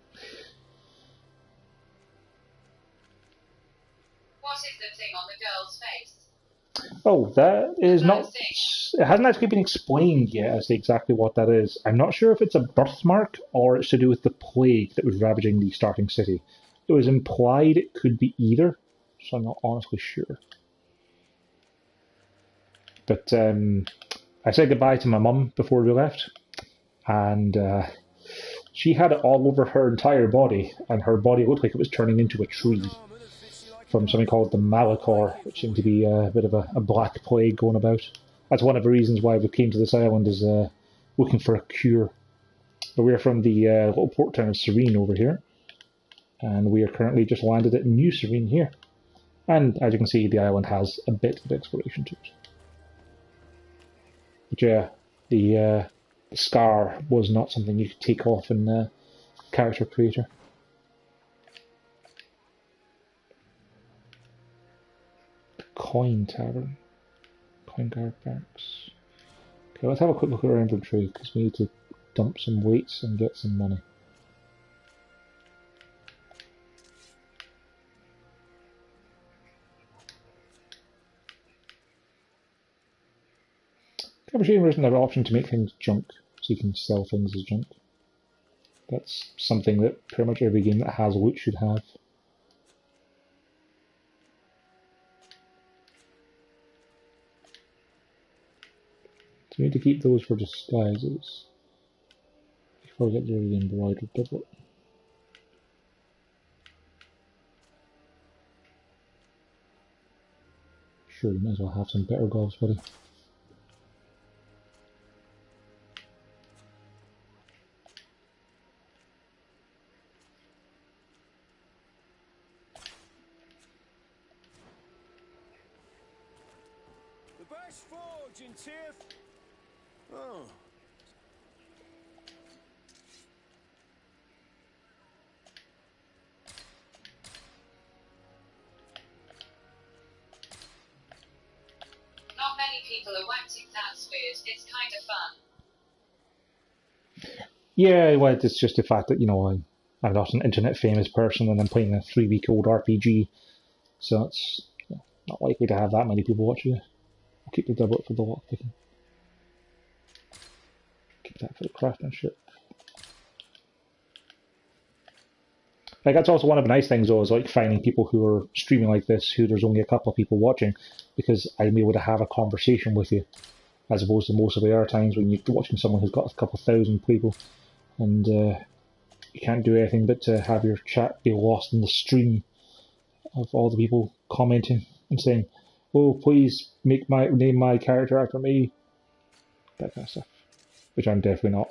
What is the thing on the girl's face? Oh, that is not... It hasn't actually been explained yet as to exactly what that is. I'm not sure if it's a birthmark or it's to do with the plague that was ravaging the starting city. It was implied it could be either, so I'm not honestly sure. But I said goodbye to my mum before we left, and she had it all over her entire body, and her body looked like it was turning into a tree from something called the Malachor, which seemed to be a bit of a black plague going about. That's one of the reasons why we came to this island, is looking for a cure. But we're from the little port town of Serene over here, and we are currently just landed at New Serene here. And as you can see, the island has a bit of exploration to it. But yeah, the scar was not something you could take off in the character creator. The coin tavern. Coin guard barracks. Okay, let's have a quick look at our inventory because we need to dump some weights and get some money. I'm sure there isn't an option to make things junk, so you can sell things as junk. That's something that pretty much every game that has loot should have. So we need to keep those for disguises. Before we get rid of the embroidered doublet. Sure, you might as well have some better gloves, buddy. Forge in Tiff. Oh. Not many people are waxing that weird. It's kind of fun. Yeah, well, it's just the fact that, you know, I'm not an internet famous person and I'm playing a 3-week-old RPG, so it's not likely to have that many people watching it. I'll keep the doublet for the lockpicking. Keep that for the craftsmanship. Like, that's also one of the nice things, though, is like finding people who are streaming like this, who there's only a couple of people watching, because I'm able to have a conversation with you, as opposed to most of the other times when you're watching someone who's got a couple thousand people, and you can't do anything but to have your chat be lost in the stream of all the people commenting and saying, "Oh, please name my character after me," that kind of stuff, which I'm definitely not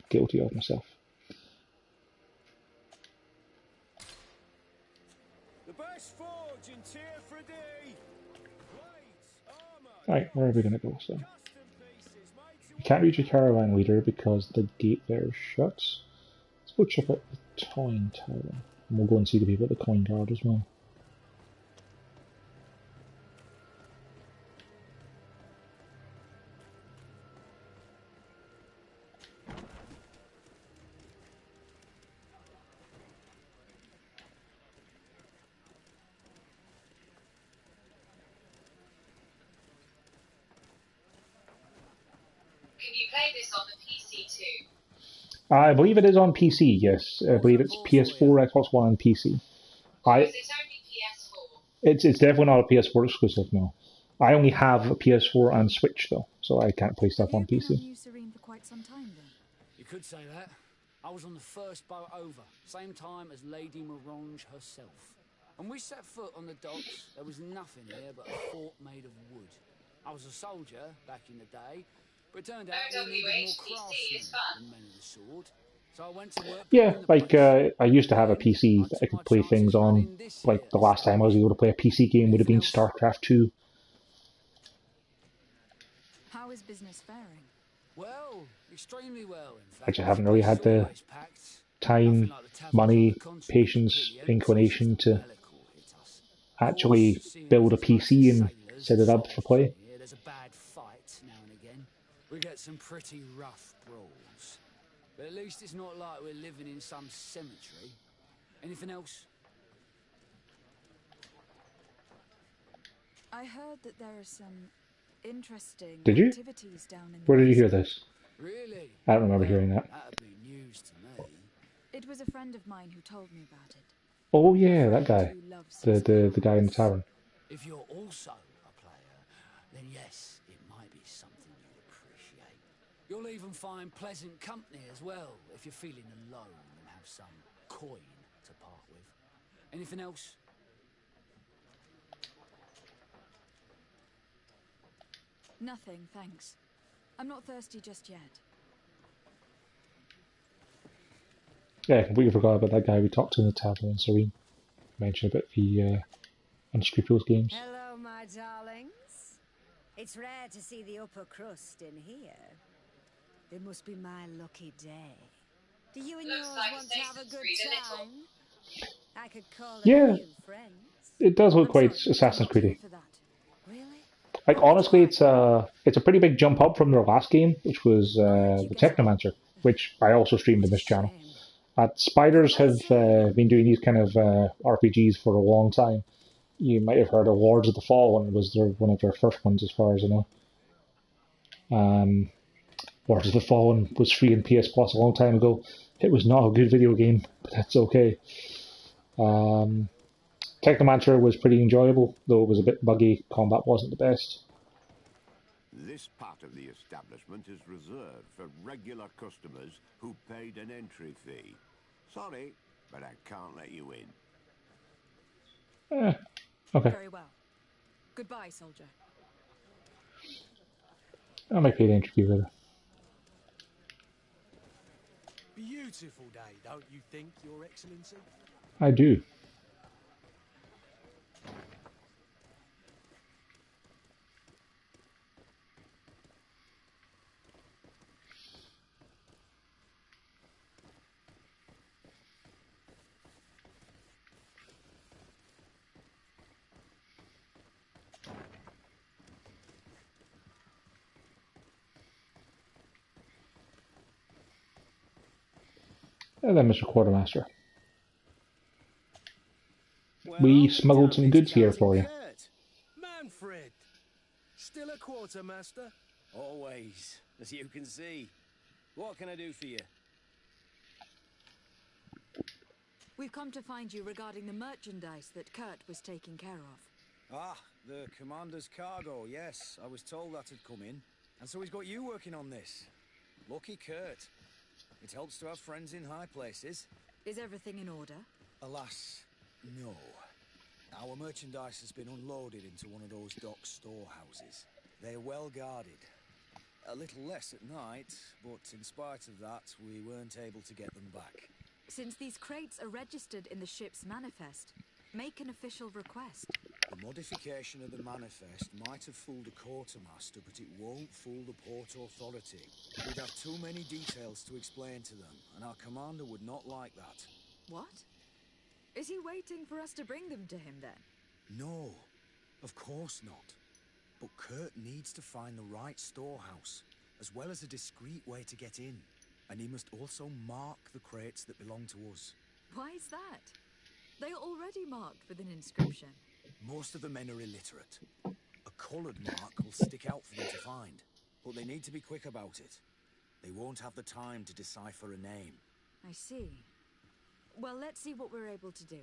guilty of myself. The best forge in Tier 3D. Right, where are we going to go? So, you can't reach a caravan leader because the gate there is shut. Let's go check out the coin tower, and we'll go and see the people at the coin guard as well. Can you play this on the PC too? I believe it is on PC, yes. I believe it's PS4, Xbox One, and PC. Or is it only PS4? It's definitely not a PS4 exclusive, no. I only have a PS4 and Switch, though, so I can't play stuff on PC. New Serene for quite some time, then. You could say that. I was on the first boat over, same time as Lady Morange herself. When we set foot on the docks, there was nothing here but a fort made of wood. I was a soldier back in the day, but it turned out we needed more craftsmen than men of the sword. So I went to work. Yeah, like, I used to have a PC that I could play things on. Like, the last time I was able to play a PC game would have been StarCraft 2. How is business faring? Well, extremely well, in fact. I just haven't really had the time, money, patience, inclination to actually build a PC and set it up for play. There's a bad fight now and again. We get some pretty rough brawls. But at least it's not like we're living in some cemetery. Anything else? I heard that there are some interesting Did you? activities down in the Where did you hear this? Really? I don't remember hearing that. That'd be news to me. It was a friend of mine who told me about it. Oh yeah, that guy. The guy in the tavern. If you're also a player, then yes, it might be something you'd appreciate. You'll even find pleasant company as well if you're feeling alone and have some coin to part with. Anything else? Nothing, thanks. I'm not thirsty just yet. Yeah, I completely forgot about that guy we talked to in the tavern in Serene. Mentioned about the Unscrupulous games. Hello, my darlings. It's rare to see the upper crust in here. It must be my lucky day. Do you and Looks yours like want to have a Stasis good read a little. time? I could call a Yeah, few friends. it does look I'm quite sorry, Assassin's I'm not here Creedy. for that. Really? Like honestly, it's a pretty big jump up from their last game, which was the Technomancer, which I also streamed on this channel. Spiders have been doing these kind of RPGs for a long time. You might have heard of Lords of the Fallen was one of their first ones, as far as I know. Lords of the Fallen was free in PS Plus a long time ago. It was not a good video game, but that's okay. Technomancer was pretty enjoyable, though it was a bit buggy. Combat wasn't the best. This part of the establishment is reserved for regular customers who paid an entry fee. Sorry, but I can't let you in. Okay. Very well. Goodbye, soldier. I might pay the entry fee later. Beautiful day, don't you think, Your Excellency? I do. And then, Mr. Quartermaster. Well, We smuggled some goods here for you. Manfred, still a quartermaster? Always, as you can see. What can I do for you? We've come to find you regarding the merchandise that Kurt was taking care of. Ah, the commander's cargo, yes. I was told that had come in. And so he's got you working on this. Lucky Kurt. It helps to have friends in high places. Is everything in order? Alas, no. Our merchandise has been unloaded into one of those dock storehouses. They're well guarded. A little less at night, but in spite of that, we weren't able to get them back. Since these crates are registered in the ship's manifest, make an official request. The modification of the manifest might have fooled a quartermaster, but it won't fool the Port Authority. We'd have too many details to explain to them, and our commander would not like that. What? Is he waiting for us to bring them to him then? No, of course not. But Kurt needs to find the right storehouse, as well as a discreet way to get in. And he must also mark the crates that belong to us. Why is that? They are already marked with an inscription. Most of the men are illiterate. A coloured mark will stick out for them to find, but they need to be quick about it. They won't have the time to decipher a name. I see. Well, let's see what we're able to do.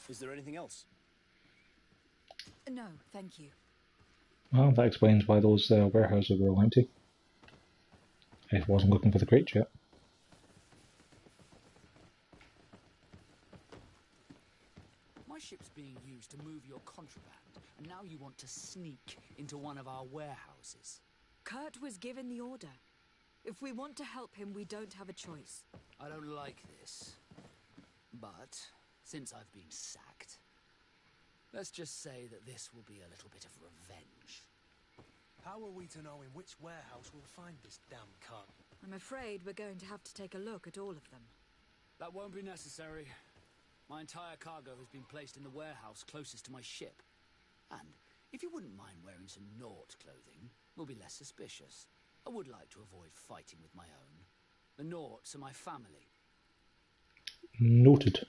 Is there anything else? No, thank you. Well, that explains why those warehouses were all empty. I wasn't looking for the crates yet. My ship's being used to move your contraband, and now you want to sneak into one of our warehouses. Kurt was given the order. If we want to help him, we don't have a choice. I don't like this. But, since I've been sacked, let's just say that this will be a little bit of revenge. How are we to know in which warehouse we'll find this damn cunt? I'm afraid we're going to have to take a look at all of them. That won't be necessary. My entire cargo has been placed in the warehouse closest to my ship. And if you wouldn't mind wearing some Nort clothing, we'll be less suspicious. I would like to avoid fighting with my own. The Norts are my family. Noted.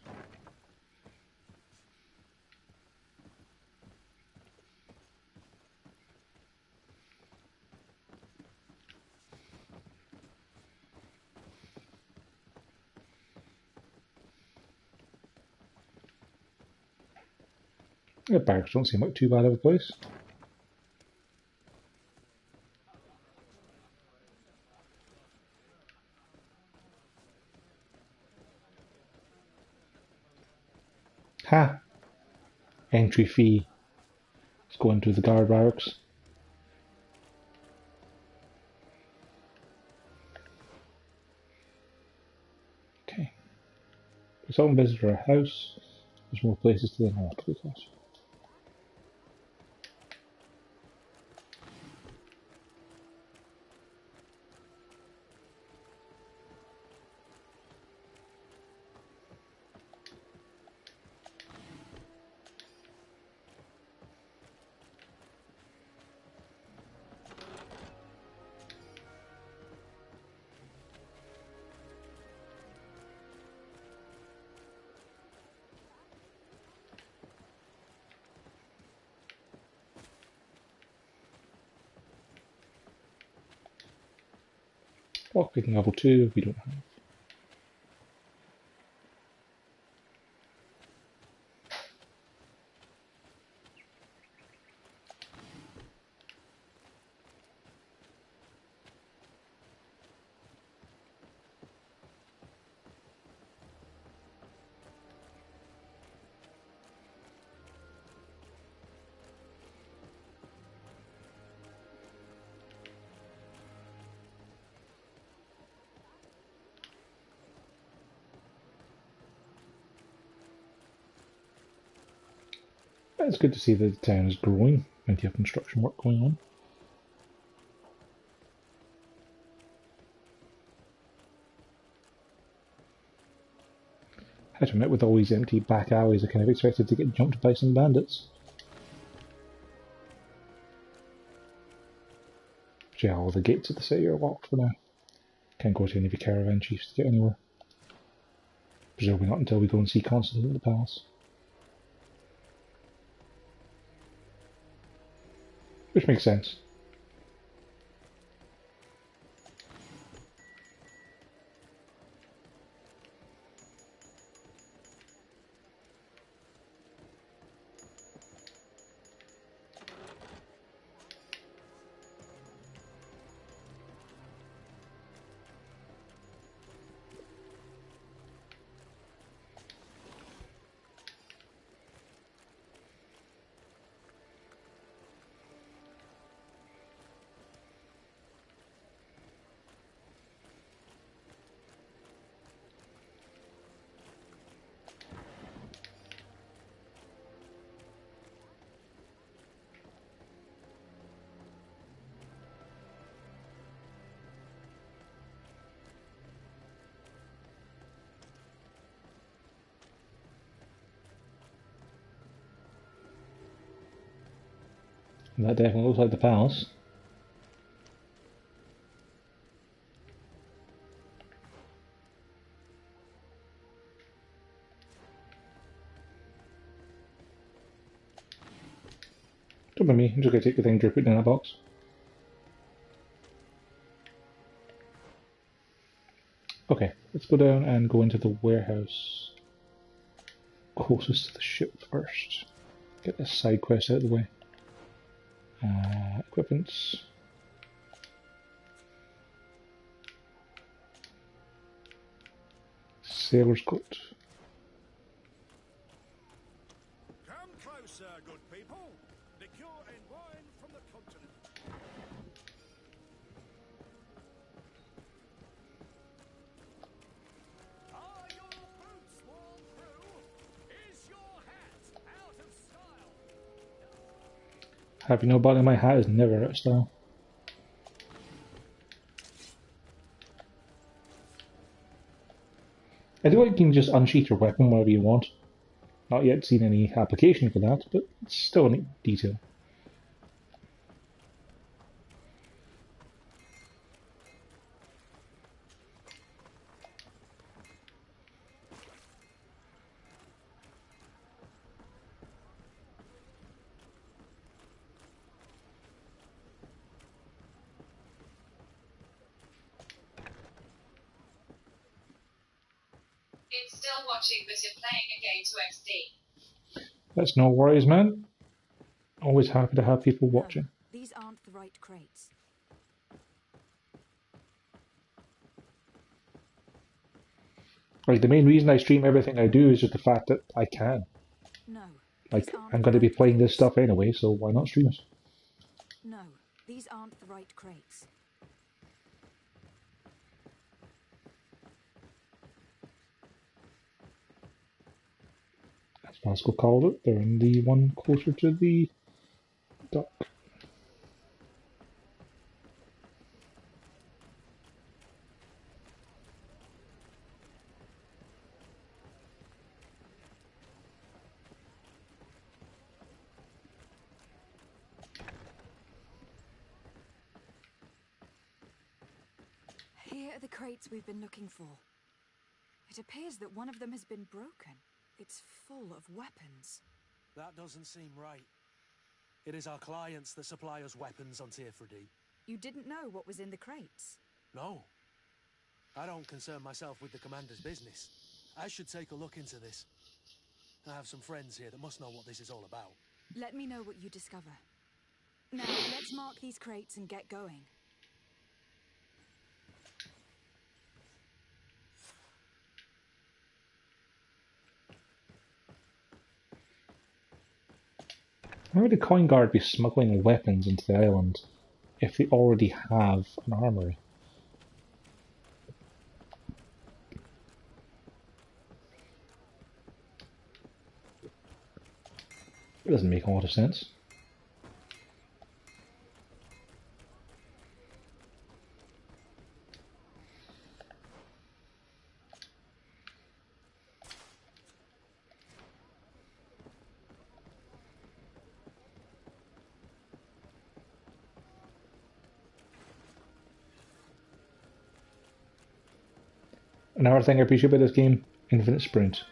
The barracks don't seem like too bad of a place. Ha! Entry fee. Let's go into the guard barracks. Okay. If someone visited our house, there's more places to the north, because. Lockpicking level 2 we don't have. It's good to see that the town is growing. Plenty of construction work going on. I have to admit, with all these empty back alleys, I kind of expected to get jumped by some bandits. Yeah, all the gates of the city are locked for now. Can't go to any of the caravan chiefs to get anywhere. Presumably not until we go and see Constantine at the palace. Which makes sense. And that definitely looks like the palace. Don't mind me, I'm just going to take the thing and put it in that box. Okay, let's go down and go into the warehouse closest to the ship first. Get this side quest out of the way. Equipments. Sailor's coat. Come closer, good people. Liqueur and wine from the continent. Are your boots worn through? Is your hat out of style? Have you no button? My hat is never out of style. I do like you can just unsheath your weapon wherever you want. Not yet seen any application for that, but it's still a neat detail. It's still watching, but you're playing a game to XD. That's no worries, man. Always happy to have people watching. These aren't the right crates. Like, the main reason I stream everything I do is just the fact that I can. No. Like, I'm going to be playing this stuff anyway, so why not stream it? No, these aren't the right crates. As Pascal called it, they're in the one closer to the dock. Here are the crates we've been looking for. It appears that one of them has been broken. It's full of weapons. That doesn't seem right. It is our clients that supply us weapons on Tier 3D. You didn't know what was in the crates? No. I don't concern myself with the commander's business. I should take a look into this. I have some friends here that must know what this is all about. Let me know what you discover. Now, let's mark these crates and get going. Why would the coin guard be smuggling weapons into the island if they already have an armory? It doesn't make a lot of sense. Another thing I appreciate about this game, infinite sprint.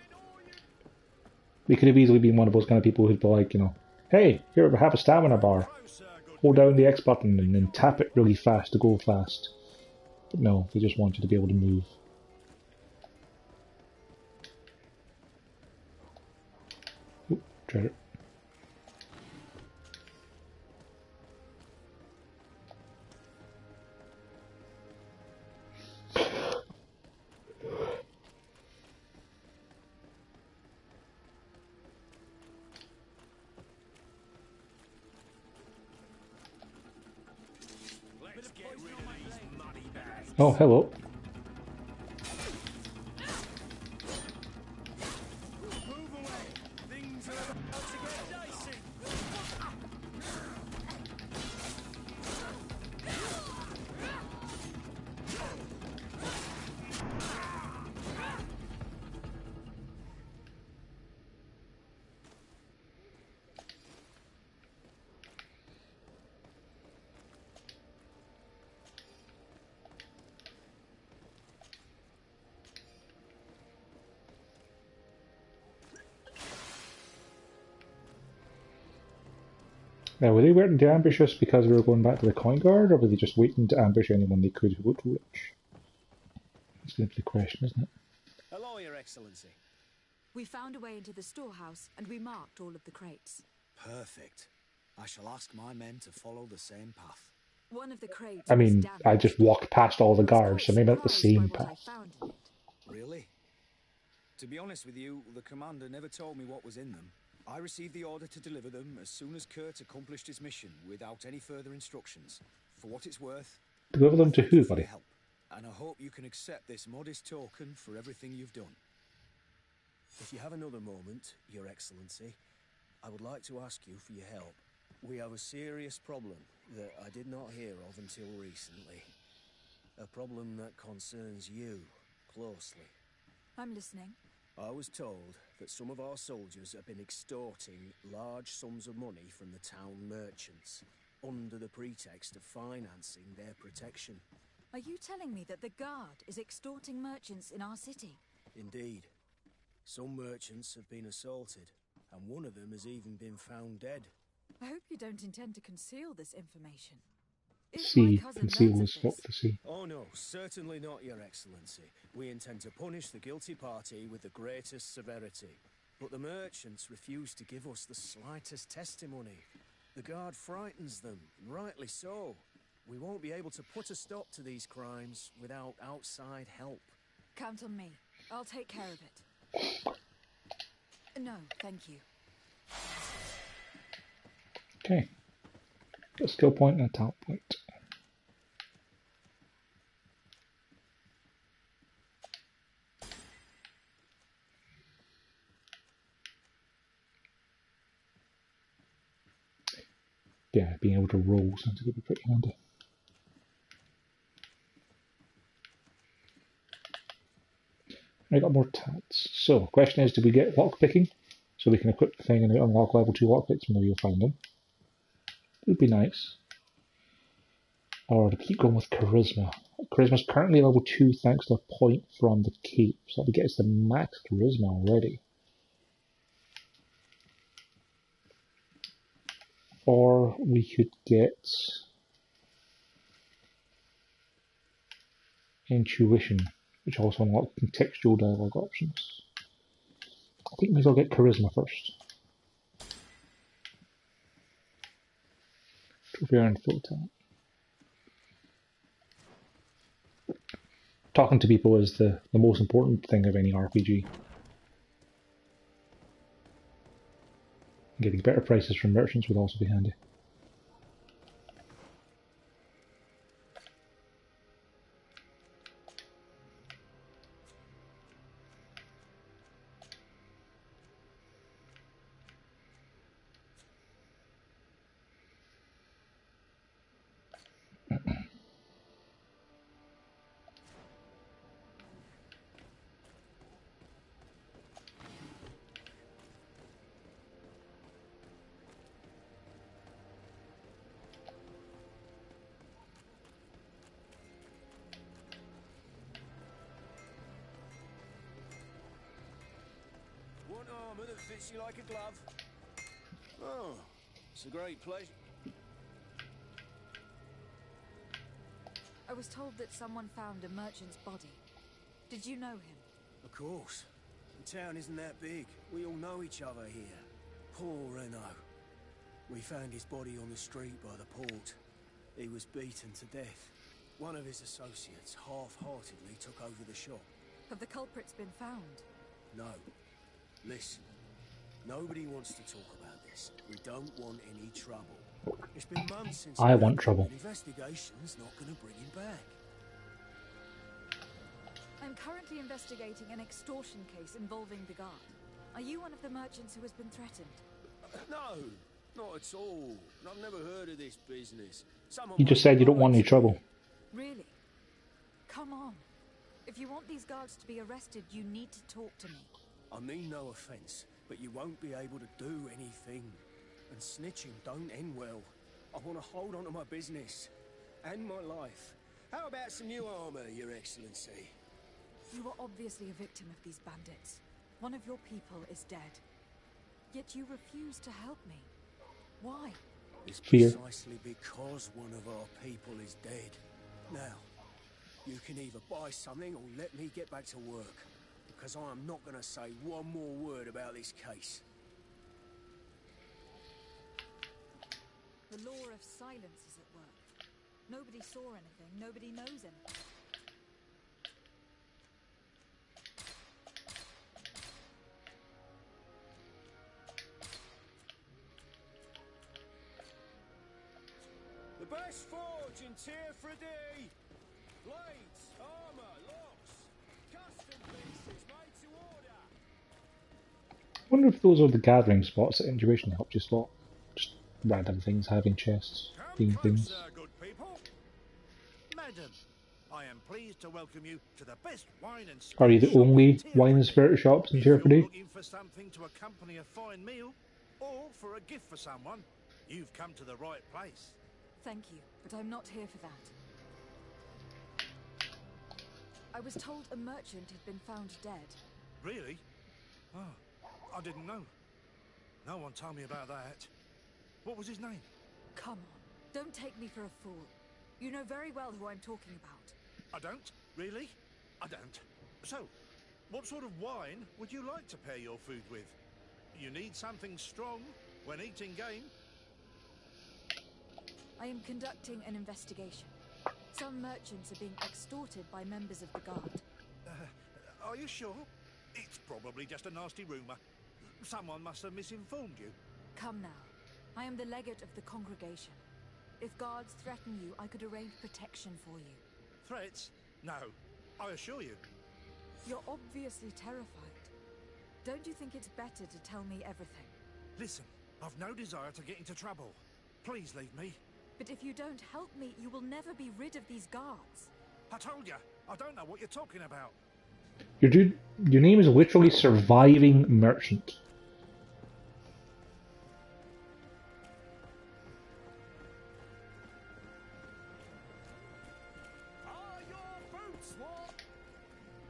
They could have easily been one of those kind of people who'd be like, you know, hey, here, have a stamina bar. Hold down the X button and then tap it really fast to go fast. But no, they just want you to be able to move. Oop, treasure. Oh, hello. Now, were they waiting to ambush us because we were going back to the coin guard, or were they just waiting to ambush anyone they could who looked rich? That's going to be the question, isn't it? Hello, Your Excellency. We found a way into the storehouse, and we marked all of the crates. Perfect. I shall ask my men to follow the same path. One of the crates I mean, was damaged. I just walked past all the guards, so maybe not the same path. Really? To be honest with you, the commander never told me what was in them. I received the order to deliver them as soon as Kurt accomplished his mission without any further instructions. For what it's worth, Deliver them to who, buddy? help, and I hope you can accept this modest token for everything you've done. If you have another moment, Your Excellency, I would like to ask you for your help. We have a serious problem that I did not hear of until recently. A problem that concerns you closely. I'm listening. I was told that some of our soldiers have been extorting large sums of money from the town merchants, under the pretext of financing their protection. Are you telling me that the guard is extorting merchants in our city? Indeed. Some merchants have been assaulted, and one of them has even been found dead. I hope you don't intend to conceal this information. Sea, conceal is what the sea. Oh no, certainly not, Your Excellency. We intend to punish the guilty party with the greatest severity. But the merchants refuse to give us the slightest testimony. The guard frightens them, and rightly so. We won't be able to put a stop to these crimes without outside help. Count on me. I'll take care of it. No, thank you. Okay. A skill point and a talent point. Yeah, being able to roll sounds like it'd be pretty handy. I got more tats. So, question is, did we get lockpicking? So we can equip the thing and unlock level 2 lockpicks whenever you'll find them. It would be nice. Or to keep going with charisma. Charisma's currently level 2 thanks to a point from the cape. So that'll get us the max charisma already. Or we could get Intuition, which also unlocks contextual dialogue options. I think maybe I'll get Charisma first. Trophy earned full talent. Talking to people is the most important thing of any RPG. Getting better prices from merchants would also be handy. Want armour that fits you like a glove? Oh, it's a great pleasure. I was told that someone found a merchant's body. Did you know him? Of course. The town isn't that big. We all know each other here. Poor Renault. We found his body on the street by the port. He was beaten to death. One of his associates half-heartedly took over the shop. Have the culprits been found? No. Listen. Nobody wants to talk about this. We don't want any trouble. It's been months since I want trouble. an investigation's not going to bring him back. I'm currently investigating an extortion case involving the guard. Are you one of the merchants who has been threatened? No, not at all. I've never heard of this business. You just said you don't want any trouble. Really? Come on. If you want these guards to be arrested, you need to talk to me. I mean no offence, but you won't be able to do anything. And snitching don't end well. I want to hold on to my business. And my life. How about some new armour, Your Excellency? You are obviously a victim of these bandits. One of your people is dead. Yet you refuse to help me. Why? It's Fear. precisely because one of our people is dead. Now, you can either buy something or let me get back to work. Because I am not going to say one more word about this case. The law of silence is at work. Nobody saw anything, nobody knows anything. The best forge in Tier 3D. Blades, armor, locks, custom pieces made to order. I wonder if those are the gathering spots that Intuition helped you spot. Just random things, having chests, being things. Good people. Madam, I am pleased to welcome you to the best wine and spirit Are you the shop only in Tier wine and 3D. spirit shops in If Tier you're 3D? looking for something to accompany a fine meal, or for a gift for someone, you've come to the right place. Thank you, but I'm not here for that. I was told a merchant had been found dead. Really? Oh, I didn't know. No one told me about that. What was his name? Come on, don't take me for a fool. You know very well who I'm talking about. I don't? Really? I don't. So, what sort of wine would you like to pair your food with? You need something strong when eating game? I am conducting an investigation. Some merchants are being extorted by members of the guard. Are you sure? It's probably just a nasty rumour. Someone must have misinformed you. Come now. I am the legate of the congregation. If guards threaten you, I could arrange protection for you. Threats? No, I assure you. You're obviously terrified. Don't you think it's better to tell me everything? Listen, I've no desire to get into trouble. Please leave me. But if you don't help me, you will never be rid of these guards. I told you, I don't know what you're talking about. Your name is literally Surviving Merchant. Are your boots warm?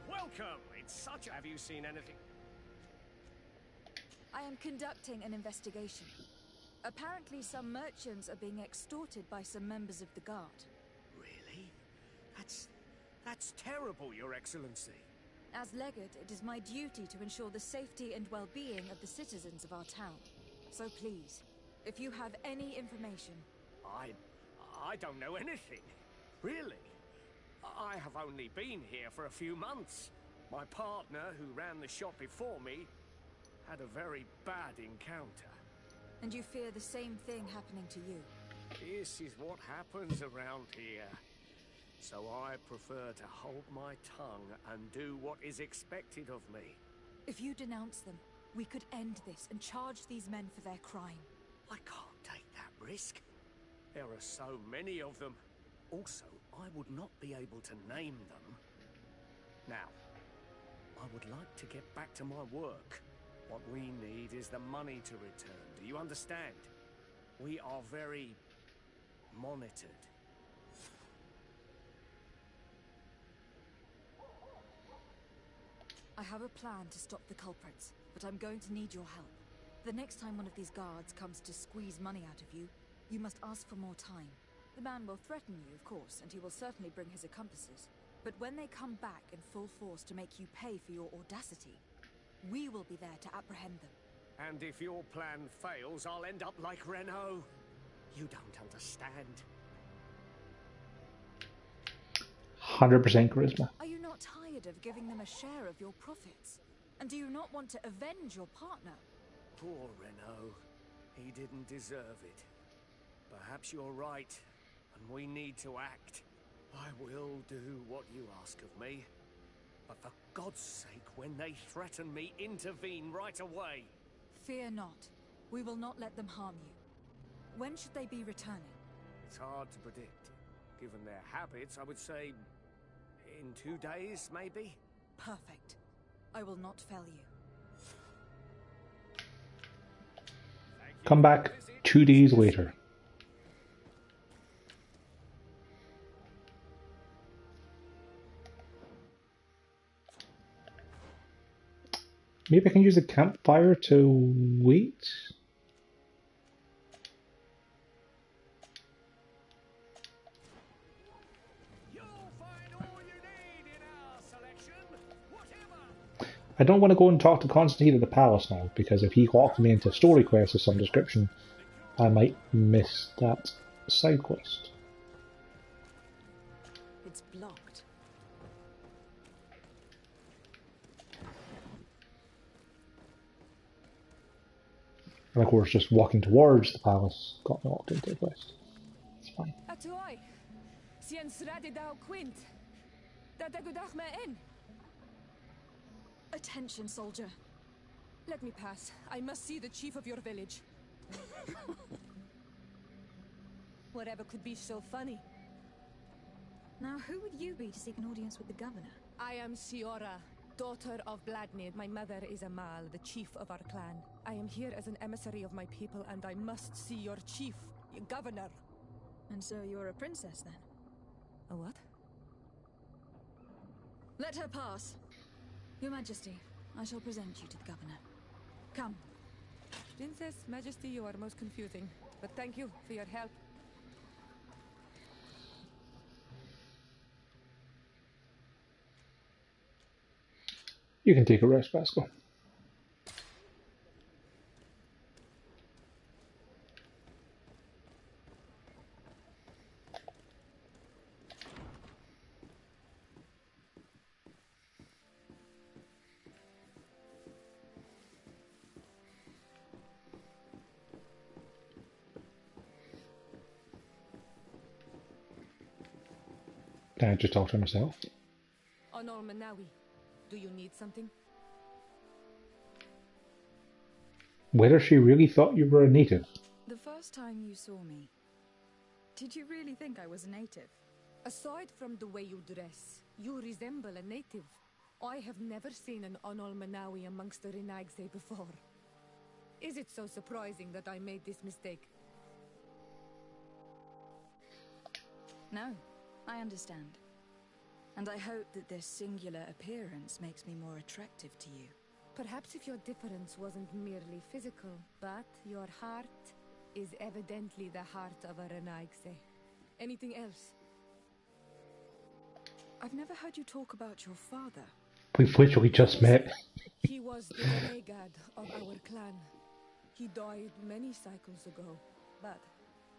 Welcome. It's such. Have you seen anything? I am conducting an investigation. Apparently some merchants are being extorted by some members of the guard. Really? That's terrible, Your Excellency. As legate, it is my duty to ensure the safety and well-being of the citizens of our town. So please, if you have any information... I don't know anything. Really. I have only been here for a few months. My partner, who ran the shop before me, had a very bad encounter. And you fear the same thing happening to you? This is what happens around here. So I prefer to hold my tongue and do what is expected of me. If you denounce them, we could end this and charge these men for their crime. I can't take that risk. There are so many of them. Also, I would not be able to name them. Now, I would like to get back to my work. What we need is the money to return. Do you understand? We are very monitored. I have a plan to stop the culprits, but I'm going to need your help. The next time one of these guards comes to squeeze money out of you, you must ask for more time. The man will threaten you, of course, and he will certainly bring his accomplices. But when they come back in full force to make you pay for your audacity, we will be there to apprehend them. And if your plan fails, I'll end up like Renault. You don't understand. 100% charisma. Are you not tired of giving them a share of your profits? And do you not want to avenge your partner? Poor Renault. He didn't deserve it. Perhaps you're right, and we need to act. I will do what you ask of me. But for God's sake, when they threaten me, intervene right away. Fear not. We will not let them harm you. When should they be returning? It's hard to predict. Given their habits, I would say in 2 days, maybe? Perfect. I will not fail you. Come back 2 days later. Maybe I can use the campfire to wait? I don't want to go and talk to Constantine at the palace now, because if he locked me into a story quest of some description, I might miss that side quest. It's blocked. And of course, just walking towards the palace got me locked into the quest. It's fine. Atuai, sien sradi dau quint. Dadagudach me in. Attention, soldier. Let me pass. I must see the chief of your village. Whatever could be so funny. Now, who would you be to seek an audience with the governor? I am Siora, daughter of Vladnir. My mother is Amal, the chief of our clan. I am here as an emissary of my people, and I must see your chief, your governor. And so you're a princess, then? A what? Let her pass. Your Majesty, I shall present you to the governor. Come. Princess, Majesty, you are most confusing. But thank you for your help. You can take a rest, Pascal. Can I just talk to myself? Honor Manawi, do you need something? Whether she really thought you were a native. The first time you saw me, did you really think I was a native? Aside from the way you dress, you resemble a native. I have never seen an Onol Manawi amongst the Renagse before. Is it so surprising that I made this mistake? No, I understand. And I hope that this singular appearance makes me more attractive to you. Perhaps if your difference wasn't merely physical, but your heart is evidently the heart of a Renagse. Anything else? I've never heard you talk about your father. We've literally just met. He was the renegade of our clan. He died many cycles ago, but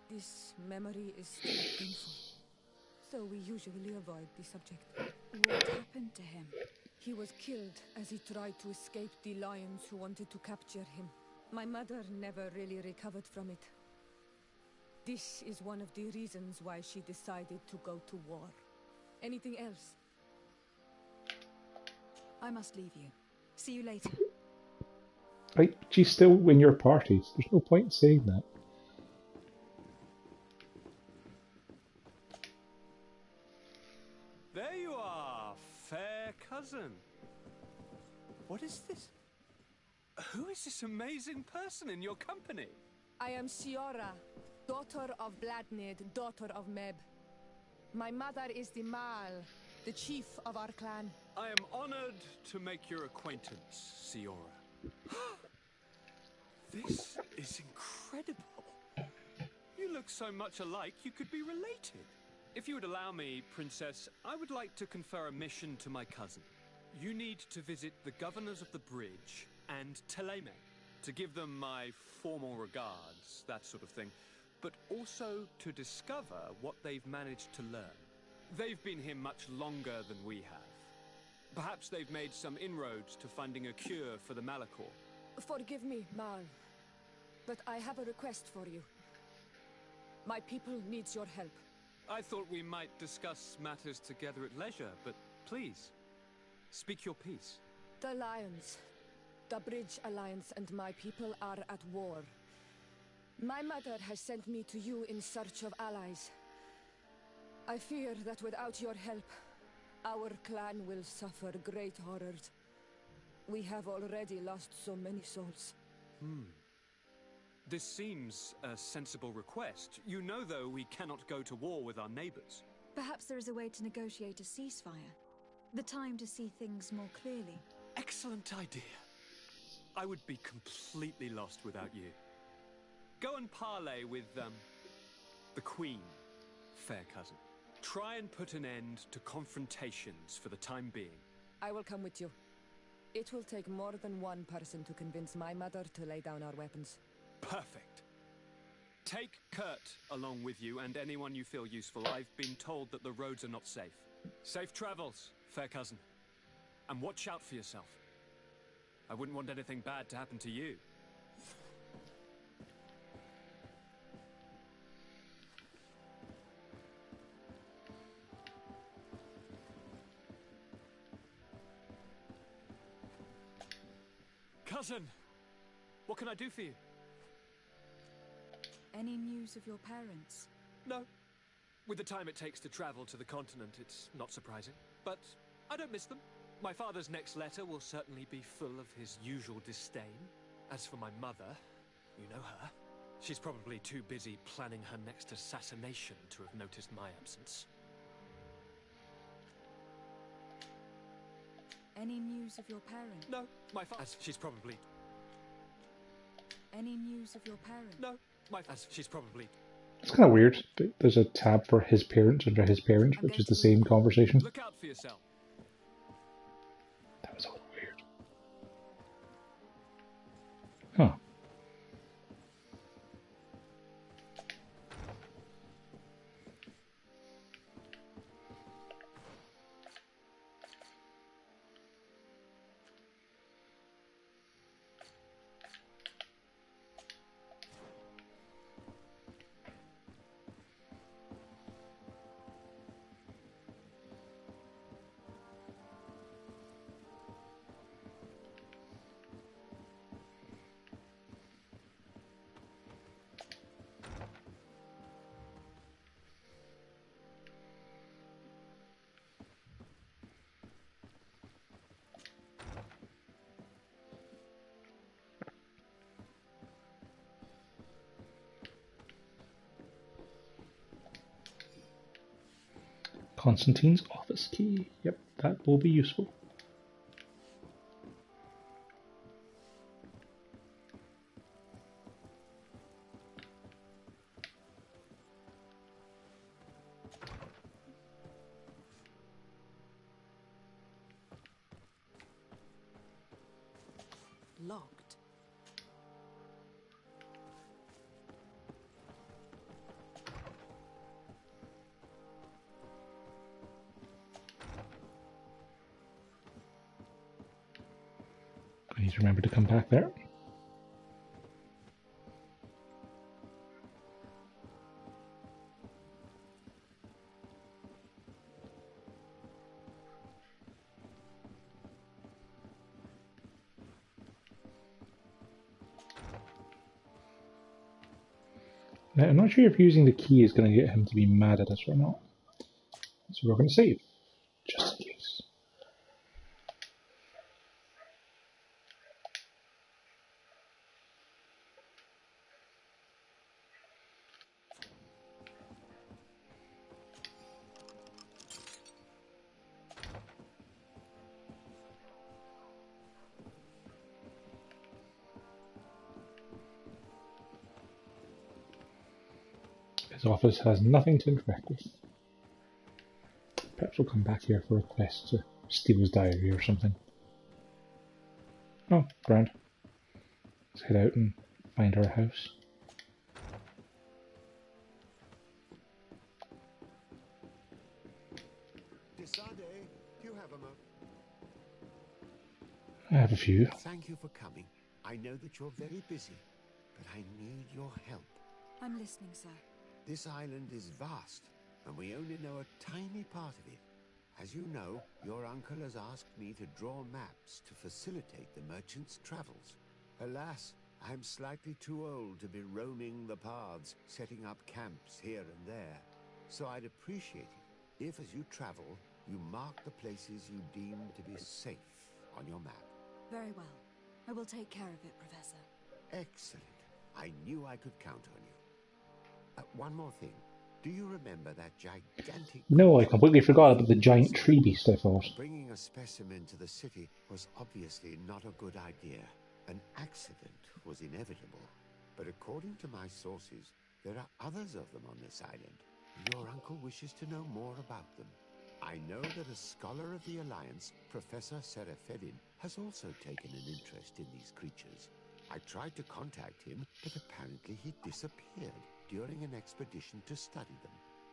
this memory is still painful. So we usually avoid the subject. What happened to him? He was killed as he tried to escape the lions who wanted to capture him. My mother never really recovered from it. This is one of the reasons why she decided to go to war. Anything else? I must leave you. See you later. Right, she's still in your party. There's no point in saying that. There you are, fair cousin. What is this? Who is this amazing person in your company? I am Shiora, daughter of Bladnid, daughter of Meb. My mother is the Mal, the chief of our clan. I am honored to make your acquaintance, Siora. This is incredible. You look so much alike you could be related. If you would allow me, Princess, I would like to confer a mission to my cousin. You need to visit the governors of the bridge and Teleme to give them my formal regards, that sort of thing, but also to discover what they've managed to learn. They've been here much longer than we have. Perhaps they've made some inroads to finding a cure for the Malachor. Forgive me, Mal, but I have a request for you. My people needs your help. I thought we might discuss matters together at leisure, but please, speak your piece. The Lions, the Bridge Alliance and my people are at war. My mother has sent me to you in search of allies. I fear that without your help, our clan will suffer great horrors. We have already lost so many souls. This seems a sensible request. You know, though, we cannot go to war with our neighbors. Perhaps there is a way to negotiate a ceasefire. The time to see things more clearly. Excellent idea. I would be completely lost without you. Go and parley with, the Queen, fair cousin. Try and put an end to confrontations for the time being. I will come with you. It will take more than one person to convince my mother to lay down our weapons. Perfect. Take Kurt along with you and anyone you feel useful. I've been told that the roads are not safe. Safe travels, fair cousin. And watch out for yourself. I wouldn't want anything bad to happen to you. Cousin, what can I do for you? Any news of your parents? No. With the time it takes to travel to the continent, it's not surprising. But I don't miss them. My father's next letter will certainly be full of his usual disdain. As for my mother, you know her. She's probably too busy planning her next assassination to have noticed my absence. Any news of your parents? No, my father. She's probably. Any news of your parents? No, she's probably. It's kind of weird. There's a tab for his parents under his parents, which is the same conversation. Look out for yourself. That was a little weird. Huh. Constantine's office key. Yep, that will be useful. Please remember to come back there. Now, I'm not sure if using the key is going to get him to be mad at us or not. So we're going to save, just in case. His office has nothing to interact with. Perhaps we'll come back here for a quest to steal his diary or something. Oh, grand. Let's head out and find our house. I have a few. Thank you for coming. I know that you're very busy, but I need your help. I'm listening, sir. This island is vast, and we only know a tiny part of it. As you know, your uncle has asked me to draw maps to facilitate the merchant's travels. Alas, I'm slightly too old to be roaming the paths, setting up camps here and there. So I'd appreciate it if, as you travel, you mark the places you deem to be safe on your map. Very well. I will take care of it, Professor. Excellent. I knew I could count on you. One more thing. Do you remember that gigantic... No, I completely forgot about the giant tree beast, I thought. Bringing a specimen to the city was obviously not a good idea. An accident was inevitable. But according to my sources, there are others of them on this island. Your uncle wishes to know more about them. I know that a scholar of the Alliance, Professor Serafedin, has also taken an interest in these creatures. I tried to contact him, but apparently he disappeared during an expedition to study them.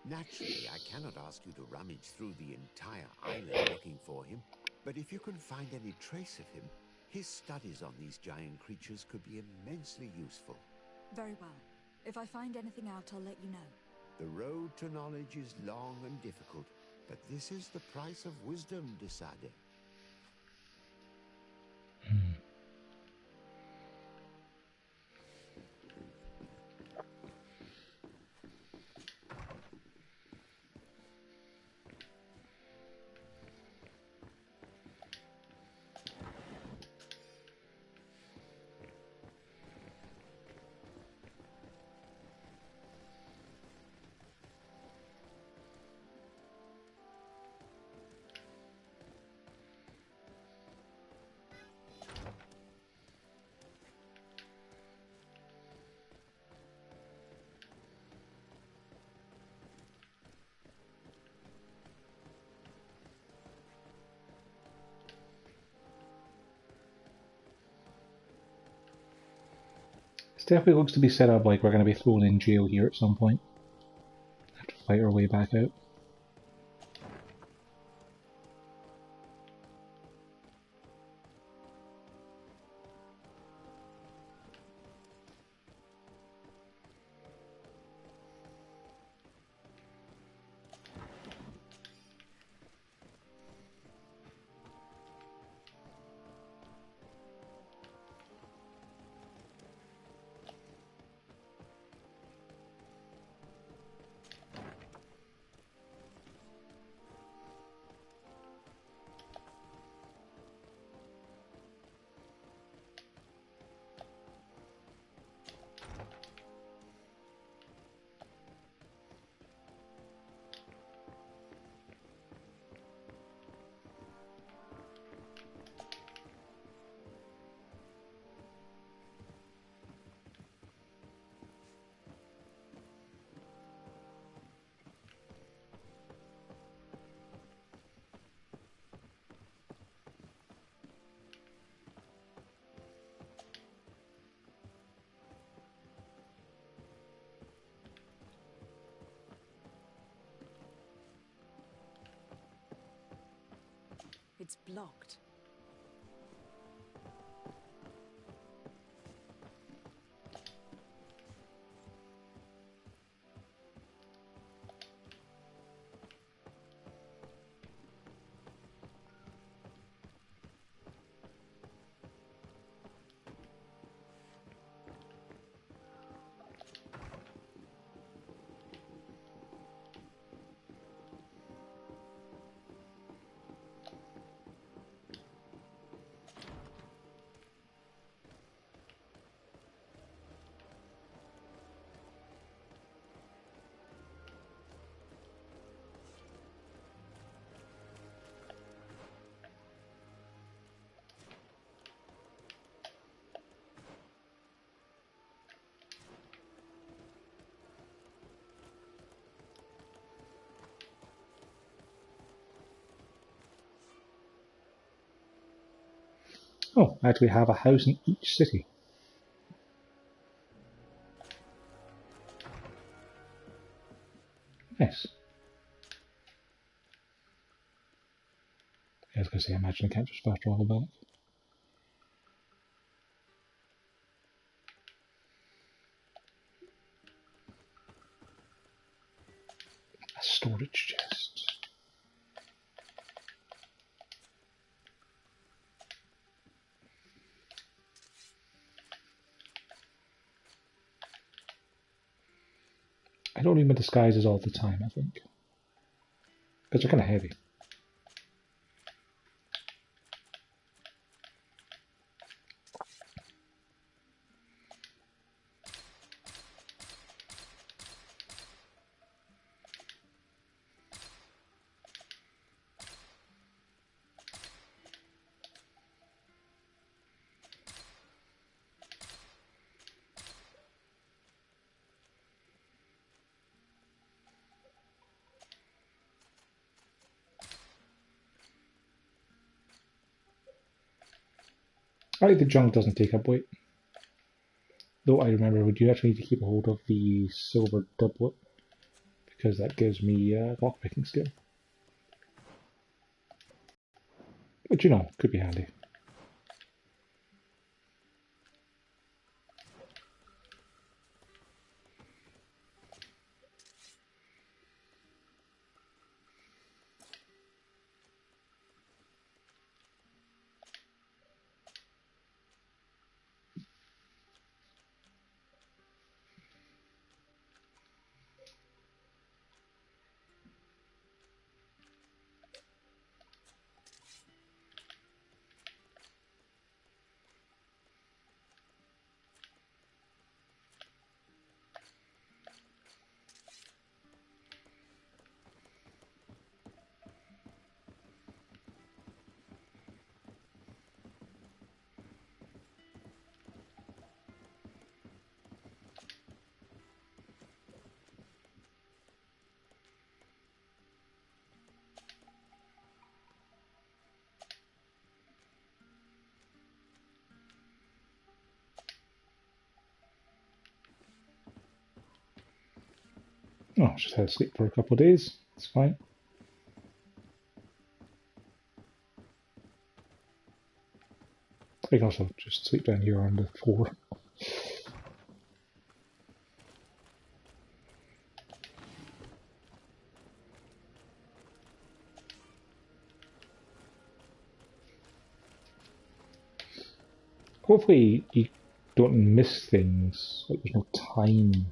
Naturally, I cannot ask you to rummage through the entire island looking for him, but if you can find any trace of him, his studies on these giant creatures could be immensely useful. Very well. If I find anything out, I'll let you know. The road to knowledge is long and difficult, but this is the price of wisdom, Desade. It definitely looks to be set up like we're going to be thrown in jail here at some point. Have to fight our way back out. It's blocked. Oh, I actually have a house in each city. Nice. I was going to say, I imagine I can't just fast travel back. A storage chest. I don't need my disguises all the time, I think. Because they're kind of heavy. I think the junk doesn't take up weight. Though I remember we do actually need to keep a hold of the silver doublet, because that gives me lockpicking skill. But you know, could be handy. Oh, just had to sleep for a couple of days. It's fine. I can also just sleep down here on the floor. Hopefully you don't miss things, like there's no time.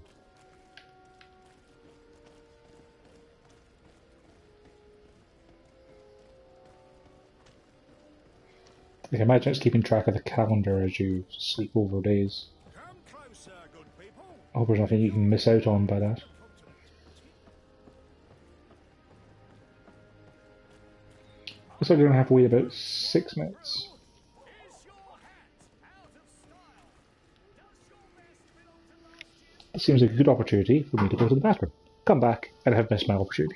Like, I imagine it's keeping track of the calendar as you sleep over days. I hope there's nothing you can miss out on by that. Looks like we're going to have to wait about 6 minutes. This seems like a good opportunity for me to go to the bathroom. Come back and have missed my opportunity.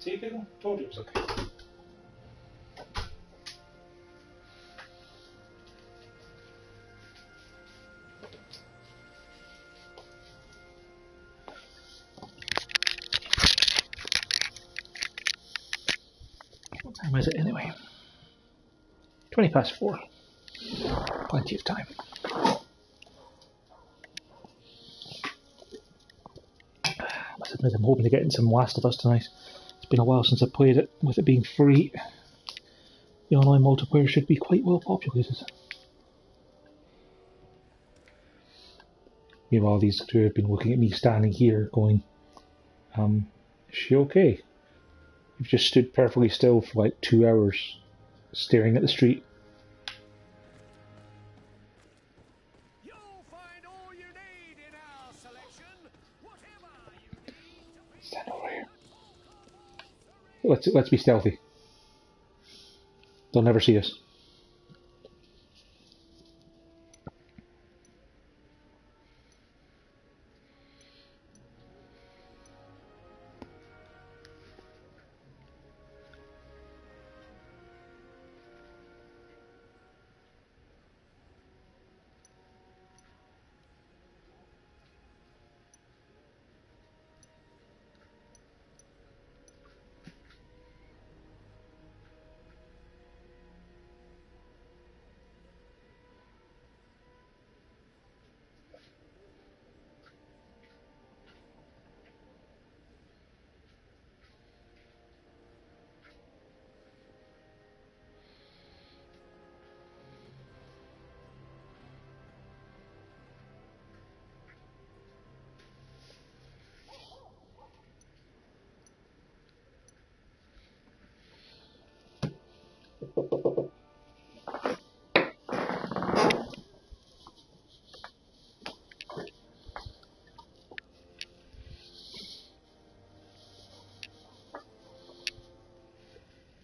See, people? Told you it was okay. What time is it anyway? 20 past 4. Plenty of time. I must admit, I'm hoping to get in some Last of Us tonight. It's been a while since I played it, with it being free. The online multiplayer should be quite well populated. Meanwhile, these two have been looking at me standing here going, is she okay? You've just stood perfectly still for like 2 hours, staring at the street. You'll find all you need in our selection, whatever you need to be. Stand over here. Let's be stealthy. They'll never see us.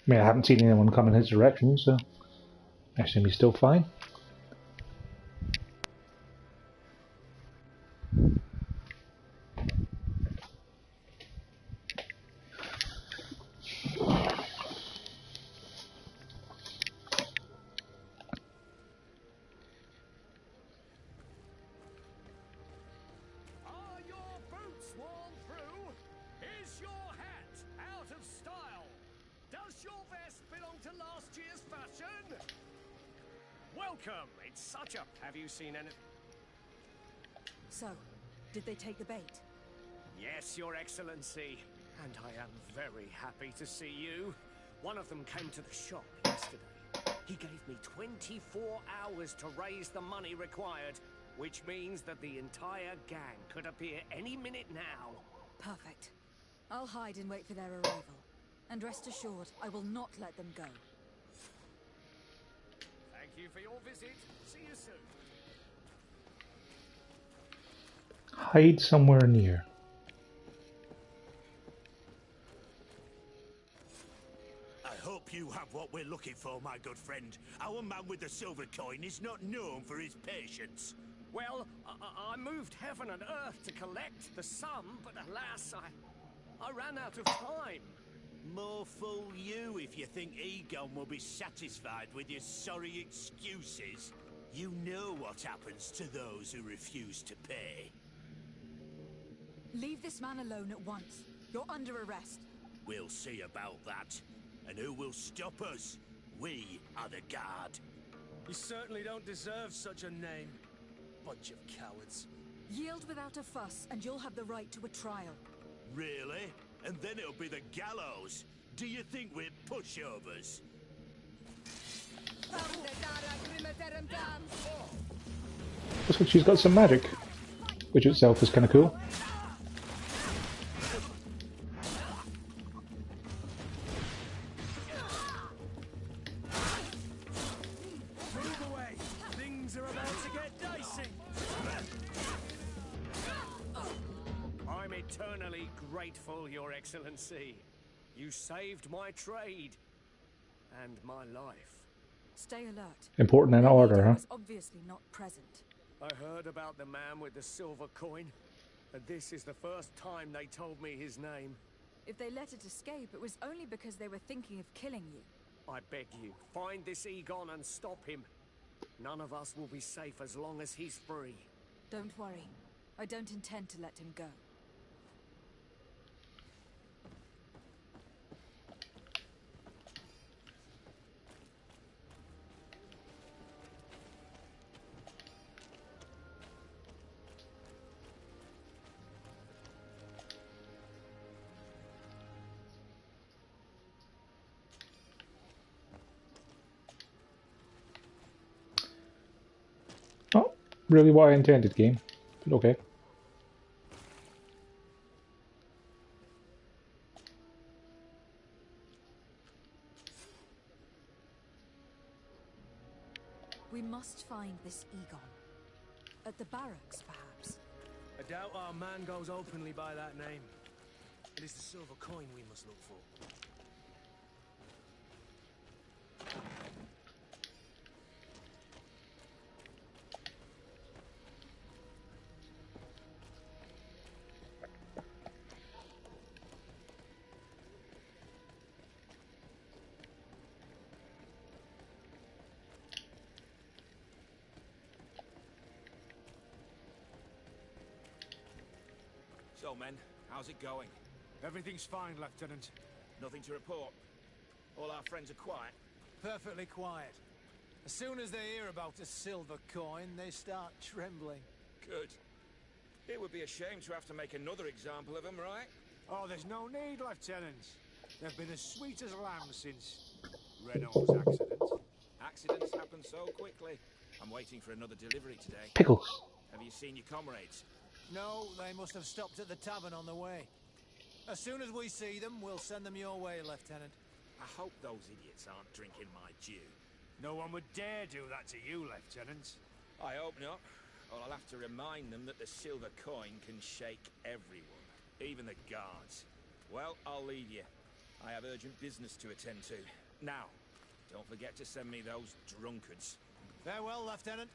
I mean, I haven't seen anyone come in his direction, so I assume he's still fine. Are your boots worn through? Is your hat out of style? Does your vest belong to last year's fashion? Welcome. It's such a... Have you seen anything? So, did they take the bait? Yes, Your Excellency. And I am very happy to see you. One of them came to the shop yesterday. He gave me 24 hours to raise the money required, which means that the entire gang could appear any minute now. Perfect. I'll hide and wait for their arrival. And rest assured, I will not let them go. Thank you for your visit. See you soon. Hide somewhere near. I hope you have what we're looking for, my good friend. Our man with the silver coin is not known for his patience. Well, I moved heaven and earth to collect the sum, but alas, I ran out of time. More fool you if you think Egon will be satisfied with your sorry excuses. You know what happens to those who refuse to pay. Leave this man alone at once. You're under arrest. We'll see about that. And who will stop us? We are the guard. You certainly don't deserve such a name. Bunch of cowards. Yield without a fuss, and you'll have the right to a trial. Really? And then it'll be the gallows. Do you think we're pushovers? Looks like she's got some magic, which itself is kind of cool. Move away. Things are about to get dicey. I'm eternally grateful, Your Excellency. You saved my trade and my life. Stay alert. Important in order, huh? Was obviously not present. I heard about the man with the silver coin, and this is the first time they told me his name. If they let it escape, it was only because they were thinking of killing you. I beg you, find this Egon and stop him. None of us will be safe as long as he's free. Don't worry. I don't intend to let him go. Not really what I intended, game, but okay. We must find this Egon. At the barracks, perhaps. I doubt our man goes openly by that name. It is the silver coin we must look for. So, men, how's it going? Everything's fine, Lieutenant. Nothing to report. All our friends are quiet. Perfectly quiet. As soon as they hear about a silver coin, they start trembling. Good. It would be a shame to have to make another example of them, right? Oh, there's no need, Lieutenant. They've been as sweet as lambs since Renault's accident. Accidents happen so quickly. I'm waiting for another delivery today. Pickles. Have you seen your comrades? No, they must have stopped at the tavern on the way. As soon as we see them, we'll send them your way, Lieutenant. I hope those idiots aren't drinking my dew. No one would dare do that to you, Lieutenant. I hope not. Or I'll have to remind them that the silver coin can shake everyone, even the guards. Well, I'll leave you. I have urgent business to attend to. Now, don't forget to send me those drunkards. Farewell, Lieutenant.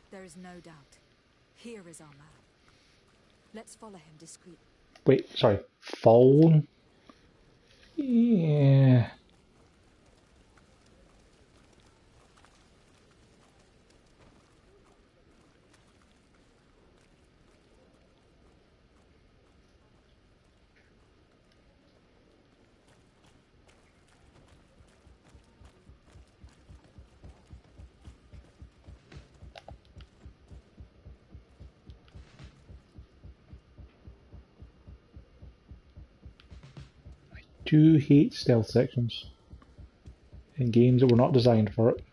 There is no doubt. Here is our man. Let's follow him discreetly. Wait, sorry. Phone? Yeah. I do hate stealth sections in games that were not designed for it.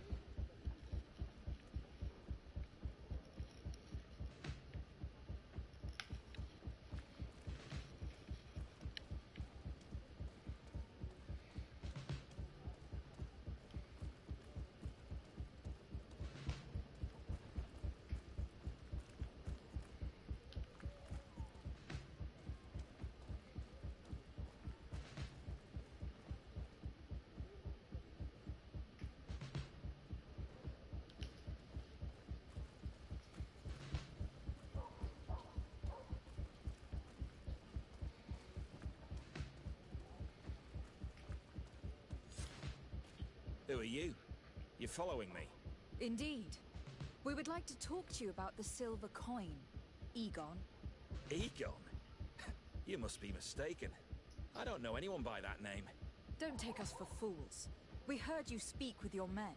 Who are you? You're following me? Indeed. We would like to talk to you about the silver coin, Egon. Egon? You must be mistaken. I don't know anyone by that name. Don't take us for fools. We heard you speak with your men.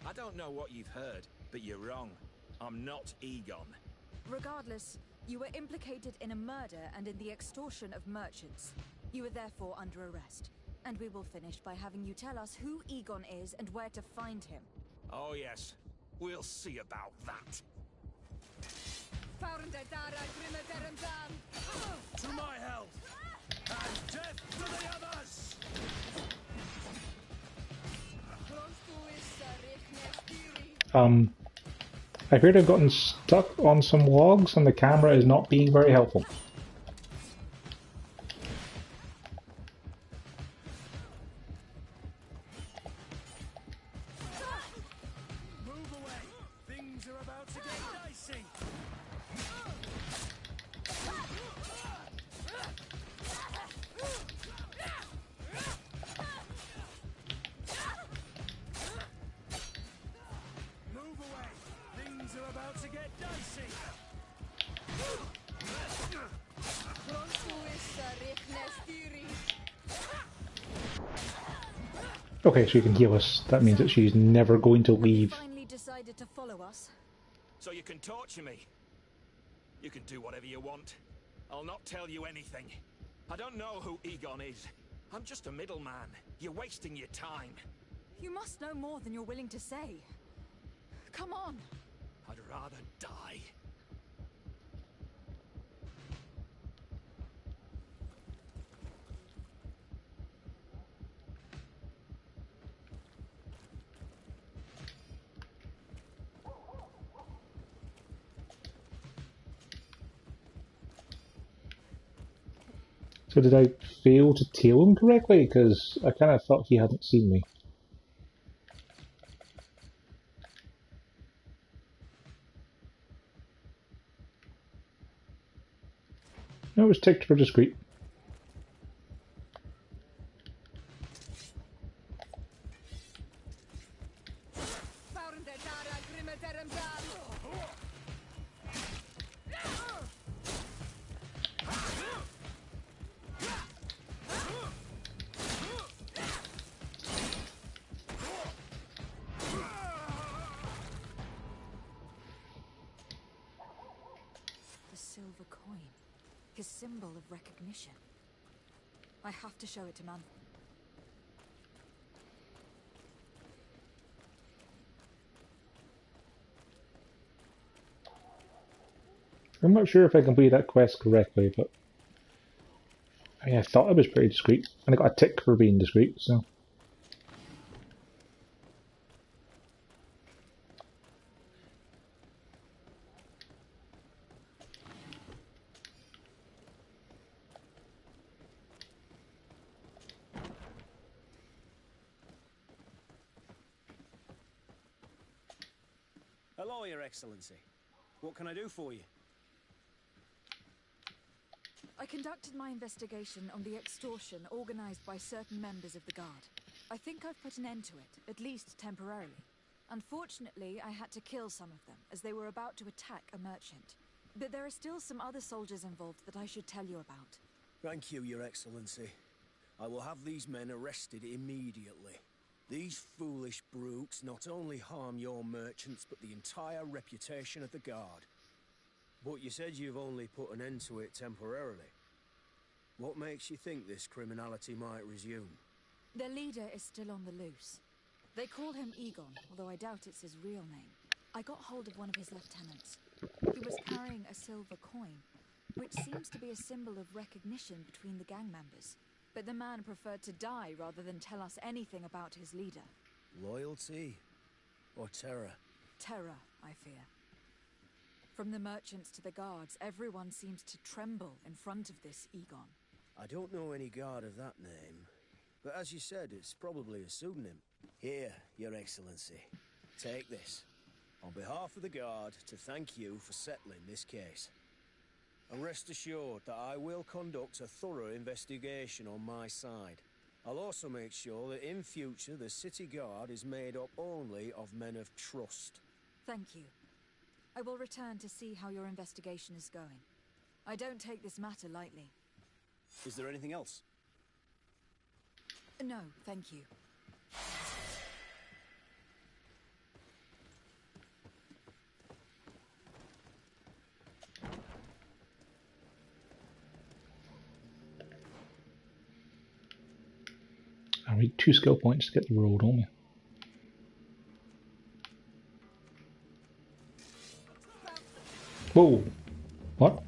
I don't know what you've heard, but you're wrong. I'm not Egon. Regardless, you were implicated in a murder and in the extortion of merchants. You are therefore under arrest. And we will finish by having you tell us who Egon is and where to find him. Oh yes, we'll see about that. To my health! And death to the others! I appear to have gotten stuck on some logs and the camera is not being very helpful. Okay, so you can heal us. That means that she's never going to leave. Finally decided to follow us. So you can torture me. You can do whatever you want. I'll not tell you anything. I don't know who Egon is. I'm just a middleman. You're wasting your time. You must know more than you're willing to say. Come on. I'd rather die. So did I fail to tail him correctly? Because I kind of thought he hadn't seen me. No, it was ticked for discreet. Silver coin. His symbol of recognition. I have to show it to Man. I'm not sure if I completed that quest correctly, but I mean, I thought it was pretty discreet. And I got a tick for being discreet, so... Hello, Your Excellency. What can I do for you? I conducted my investigation on the extortion organized by certain members of the Guard. I think I've put an end to it, at least temporarily. Unfortunately, I had to kill some of them, as they were about to attack a merchant. But there are still some other soldiers involved that I should tell you about. Thank you, Your Excellency. I will have these men arrested immediately. These foolish brutes not only harm your merchants, but the entire reputation of the Guard. But you said you've only put an end to it temporarily. What makes you think this criminality might resume? Their leader is still on the loose. They call him Egon, although I doubt it's his real name. I got hold of one of his lieutenants. He was carrying a silver coin, which seems to be a symbol of recognition between the gang members. But the man preferred to die rather than tell us anything about his leader. Loyalty? Or terror? Terror, I fear. From the merchants to the guards, everyone seems to tremble in front of this Egon. I don't know any guard of that name, but as you said, it's probably a pseudonym. Here, Your Excellency. Take this, on behalf of the Guard, to thank you for settling this case. And rest assured that I will conduct a thorough investigation on my side. I'll also make sure that in future the City Guard is made up only of men of trust. Thank you. I will return to see how your investigation is going. I don't take this matter lightly. Is there anything else? No, thank you. I need 2 skill points to get the road, don't we? Whoa! What?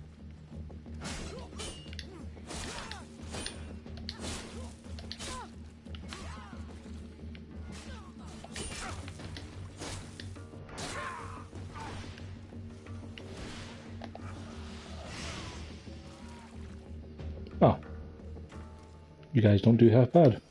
Oh. You guys don't do half bad.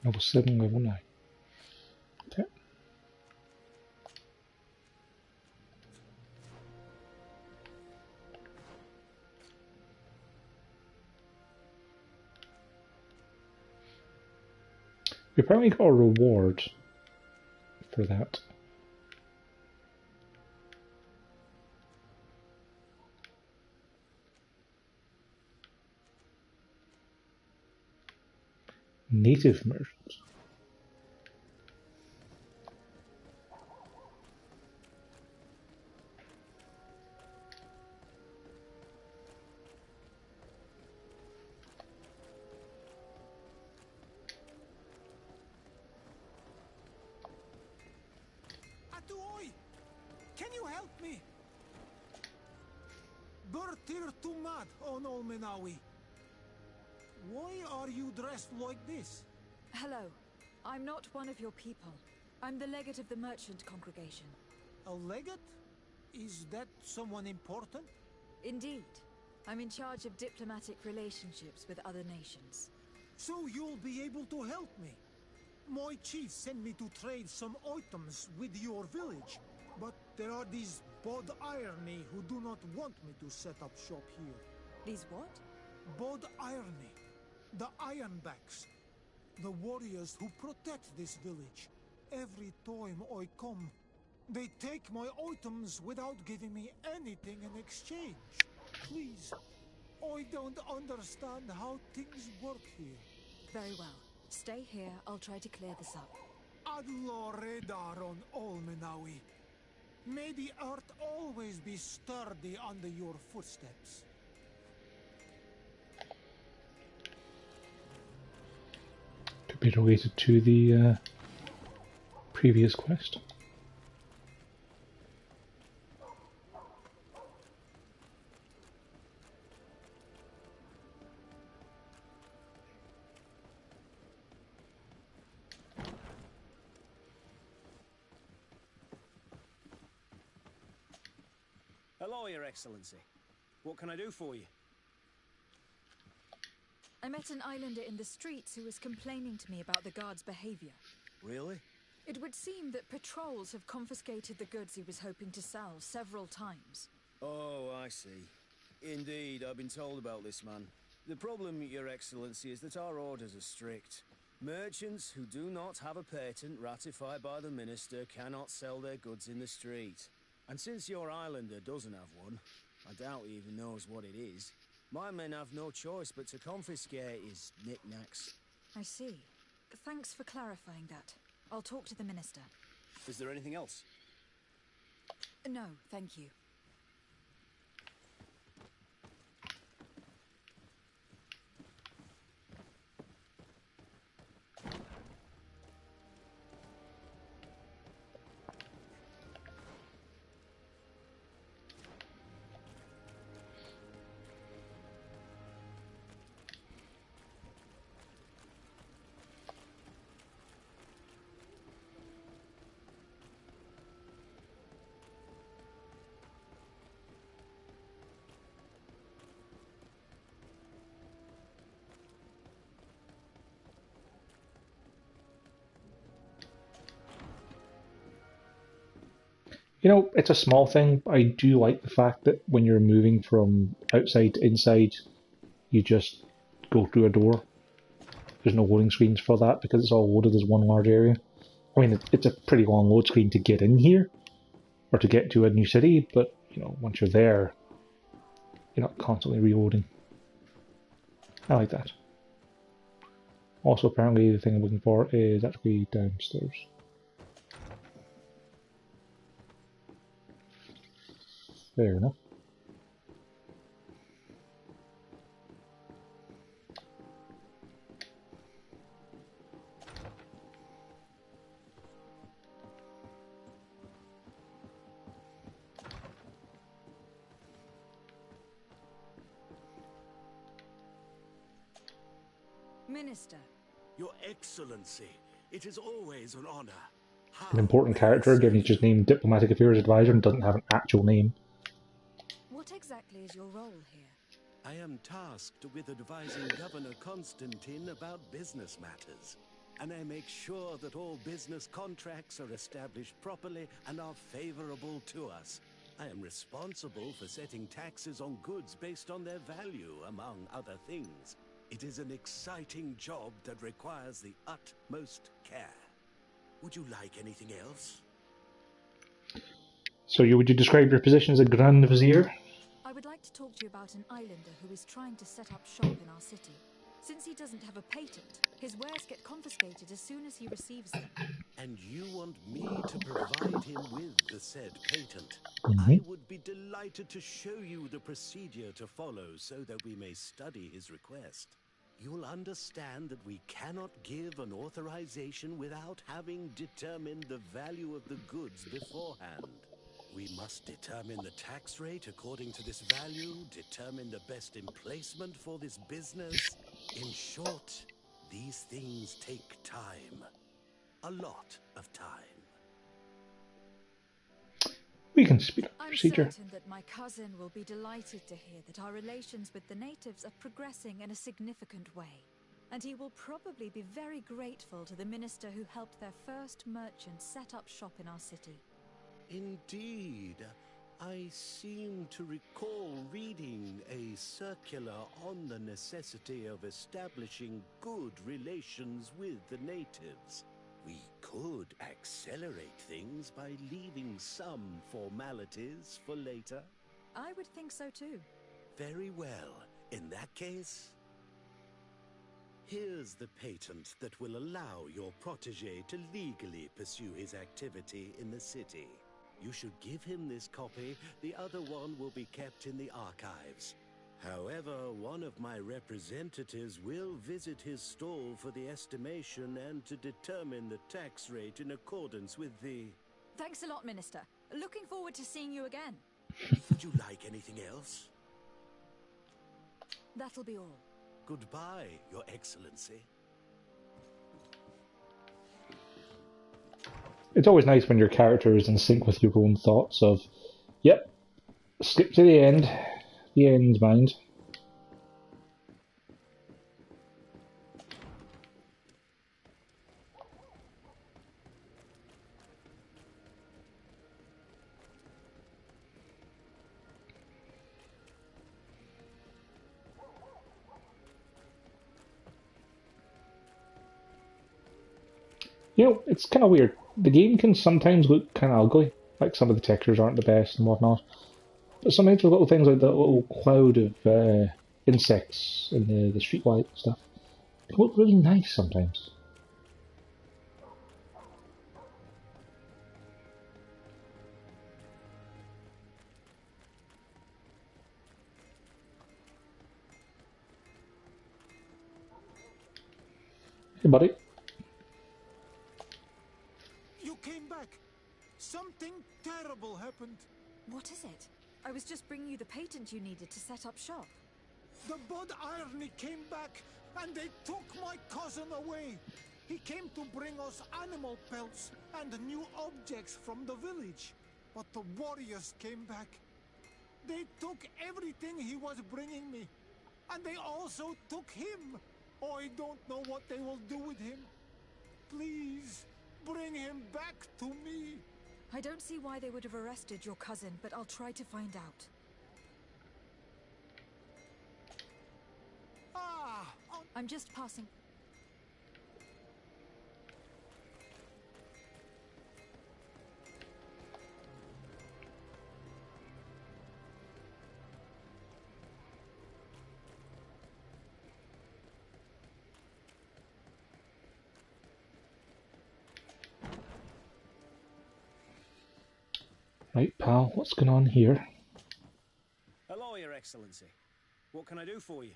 Level 7, level 9. Okay. We apparently got a reward for that. Native merchants. Atuoi! Can you help me? Bertir Tumad on Olmenawi. Why are you dressed like this? Hello. I'm not one of your people. I'm the legate of the merchant congregation. A legate? Is that someone important? Indeed. I'm in charge of diplomatic relationships with other nations. So you'll be able to help me. My chief sent me to trade some items with your village, but there are these Bod Irony who do not want me to set up shop here. These what? Bod Irony. The Ironbacks. The warriors who protect this village. Every time I come, they take my items without giving me anything in exchange. Please, I don't understand how things work here. Very well. Stay here, I'll try to clear this up. Adlo Redar on Olmenawi. May the earth always be sturdy under your footsteps. Could be related to the previous quest. Hello, Your Excellency. What can I do for you? I met an islander in the streets who was complaining to me about the guard's behavior. Really? It would seem that patrols have confiscated the goods he was hoping to sell several times. Oh, I see. Indeed, I've been told about this man. The problem, Your Excellency, is that our orders are strict. Merchants who do not have a patent ratified by the minister cannot sell their goods in the street. And since your islander doesn't have one, I doubt he even knows what it is, my men have no choice but to confiscate his knickknacks. I see. Thanks for clarifying that. I'll talk to the minister. Is there anything else? No, thank you. You know, it's a small thing, but I do like the fact that when you're moving from outside to inside, you just go through a door. There's no loading screens for that because it's all loaded as one large area. I mean, it's a pretty long load screen to get in here, or to get to a new city, but, you know, once you're there, you're not constantly reloading. I like that. Also, apparently, the thing I'm looking for is actually downstairs. Fair enough. Minister. Your Excellency, it is always an honor. An important character, given he's just named Diplomatic Affairs Advisor and doesn't have an actual name. What exactly is your role here? I am tasked with advising Governor Constantine about business matters. and I make sure that all business contracts are established properly and are favorable to us. I am responsible for setting taxes on goods based on their value, among other things. It is an exciting job that requires the utmost care. Would you like anything else? So would you describe your position as a Grand Vizier? I would like to talk to you about an islander who is trying to set up shop in our city. Since he doesn't have a patent, his wares get confiscated as soon as he receives them. And you want me to provide him with the said patent? Mm-hmm. I would be delighted to show you the procedure to follow so that we may study his request. You'll understand that we cannot give an authorization without having determined the value of the goods beforehand. We must determine the tax rate according to this value, determine the best emplacement for this business. In short, these things take time. A lot of time. We can speed up the I'm procedure. certain that my cousin will be delighted to hear that our relations with the natives are progressing in a significant way. And he will probably be very grateful to the minister who helped their first merchant set up shop in our city. Indeed. I seem to recall reading a circular on the necessity of establishing good relations with the natives. We could accelerate things by leaving some formalities for later. I would think so too. Very well. In that case, here's the patent that will allow your protege to legally pursue his activity in the city. You should give him this copy. The other one will be kept in the archives. However, one of my representatives will visit his stall for the estimation and to determine the tax rate in accordance with the... Thanks a lot, Minister. Looking forward to seeing you again. Would you like anything else? That'll be all. Goodbye, Your Excellency. It's always nice when your character is in sync with your own thoughts of, yep, skip to the end. The end's mind. You know, it's kind of weird. The game can sometimes look kind of ugly, like some of the textures aren't the best and whatnot. But sometimes with little things like that little cloud of insects in the streetlight stuff, it look really nice sometimes. Hey, buddy. You came back. Something terrible happened. What is it? I was just bringing you the patent you needed to set up shop. The Bud Irony came back, and they took my cousin away. He came to bring us animal pelts and new objects from the village. But the warriors came back. They took everything he was bringing me. And they also took him. I don't know what they will do with him. Please, bring him back to me. I don't see why they would have arrested your cousin, but I'll try to find out. I'm just passing. Right, pal, what's going on here? Hello, Your Excellency. What can I do for you?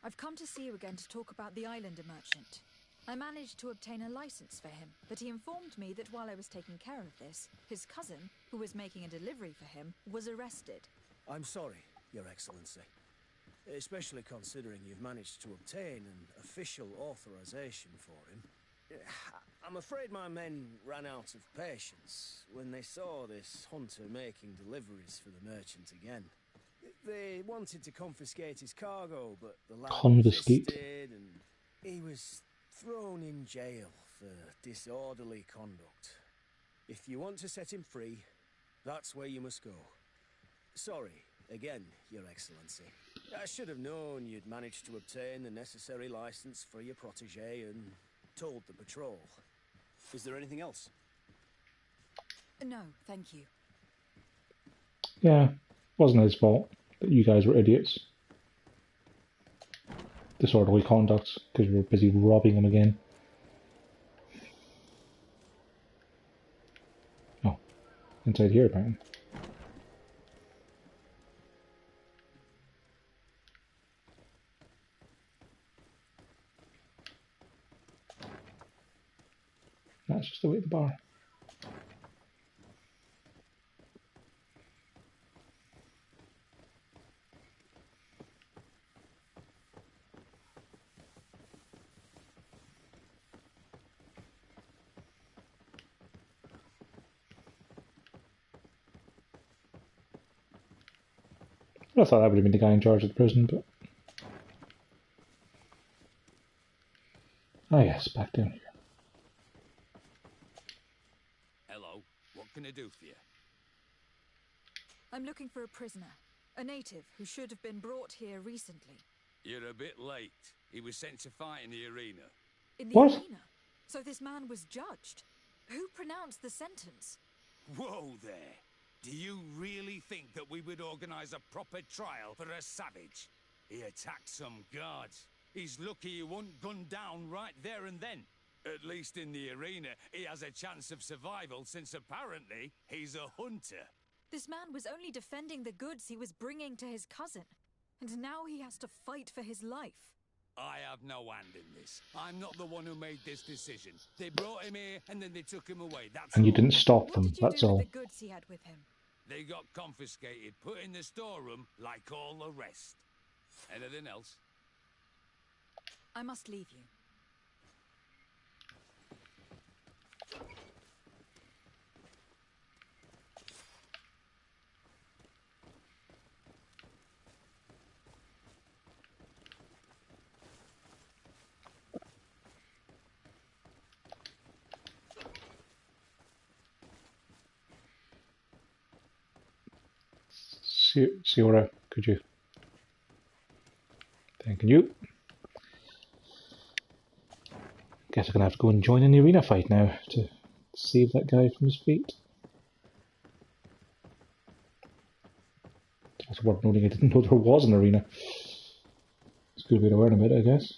I've come to see you again to talk about the islander merchant. I managed to obtain a license for him, but he informed me that while I was taking care of this, his cousin, who was making a delivery for him, was arrested. I'm sorry, Your Excellency. Especially considering you've managed to obtain an official authorization for him. I'm afraid my men ran out of patience when they saw this hunter making deliveries for the merchant again. They wanted to confiscate his cargo, but the lad Confiscate? resisted, and He was thrown in jail for disorderly conduct. If you want to set him free, that's where you must go. Sorry, again, Your Excellency. I should have known you'd managed to obtain the necessary license for your protege and told the patrol. Is there anything else? No, thank you. Yeah, wasn't his fault that you guys were idiots. Disorderly conduct, because we were busy robbing him again. Oh, inside here apparently. That's just the way at the bar. I thought that would have been the guy in charge of the prison, but... Ah yes, back down here. Hello, what can I do for you? I'm looking for a prisoner. A native who should have been brought here recently. You're a bit late. He was sent to fight in the arena. In the arena? So this man was judged? Who pronounced the sentence? Whoa there! Do you really think that we would organize a proper trial for a savage? He attacked some guards. He's lucky he wasn't gunned down right there and then. At least in the arena, he has a chance of survival since apparently he's a hunter. This man was only defending the goods he was bringing to his cousin. And now he has to fight for his life. I have no hand in this. I'm not the one who made this decision. They brought him here and then they took him away. That's And you all. didn't stop them, that's all. What did you do with the goods he had with him? They got confiscated, put in the storeroom like all the rest. Anything else? I must leave you. Siora, could you? Thanking you. Guess I'm gonna have to go and join in the arena fight now to save that guy from his fate. It's also worth noting I didn't know there was an arena. It's a good way to learn about it, I guess.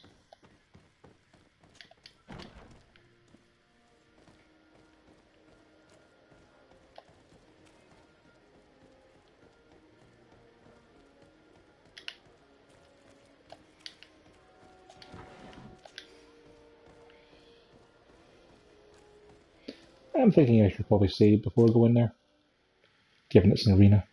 I'm thinking I should probably save before I go in there, given it's an arena.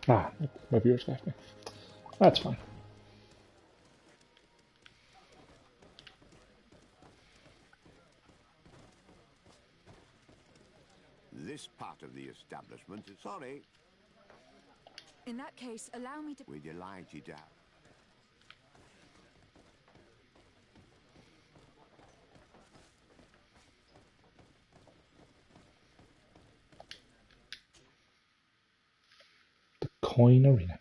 Ah, my viewers left me. That's fine. This part of the establishment is sorry. In that case, allow me to... We're delighted to have. The coin arena.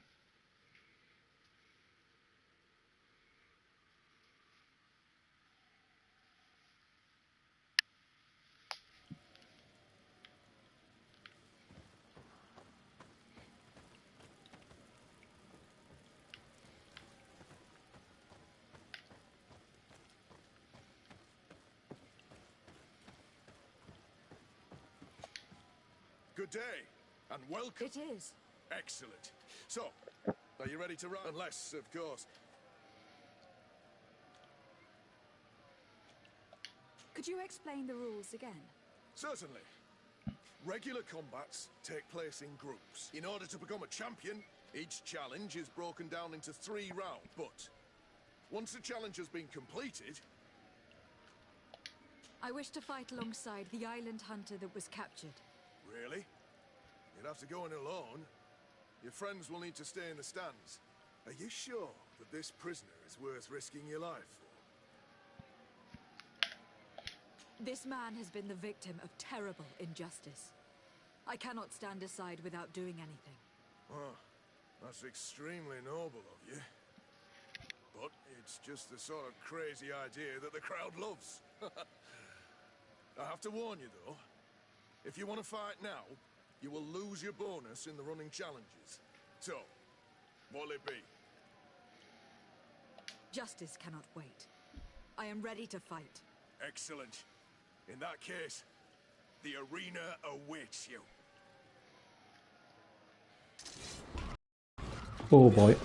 Good day, and welcome. It is. Excellent. So, are you ready to run? Unless, of course... Could you explain the rules again? Certainly. Regular combats take place in groups. In order to become a champion, each challenge is broken down into 3 rounds. But, once the challenge has been completed... I wish to fight alongside the island hunter that was captured. Really? You'd have to go in alone. Your friends will need to stay in the stands. Are you sure that this prisoner is worth risking your life for? This man has been the victim of terrible injustice. I cannot stand aside without doing anything. Oh, that's extremely noble of you. But it's just the sort of crazy idea that the crowd loves. I have to warn you, though. If you want to fight now, you will lose your bonus in the running challenges. So, what'll it be? Justice cannot wait. I am ready to fight. Excellent. In that case, the arena awaits you. Oh boy.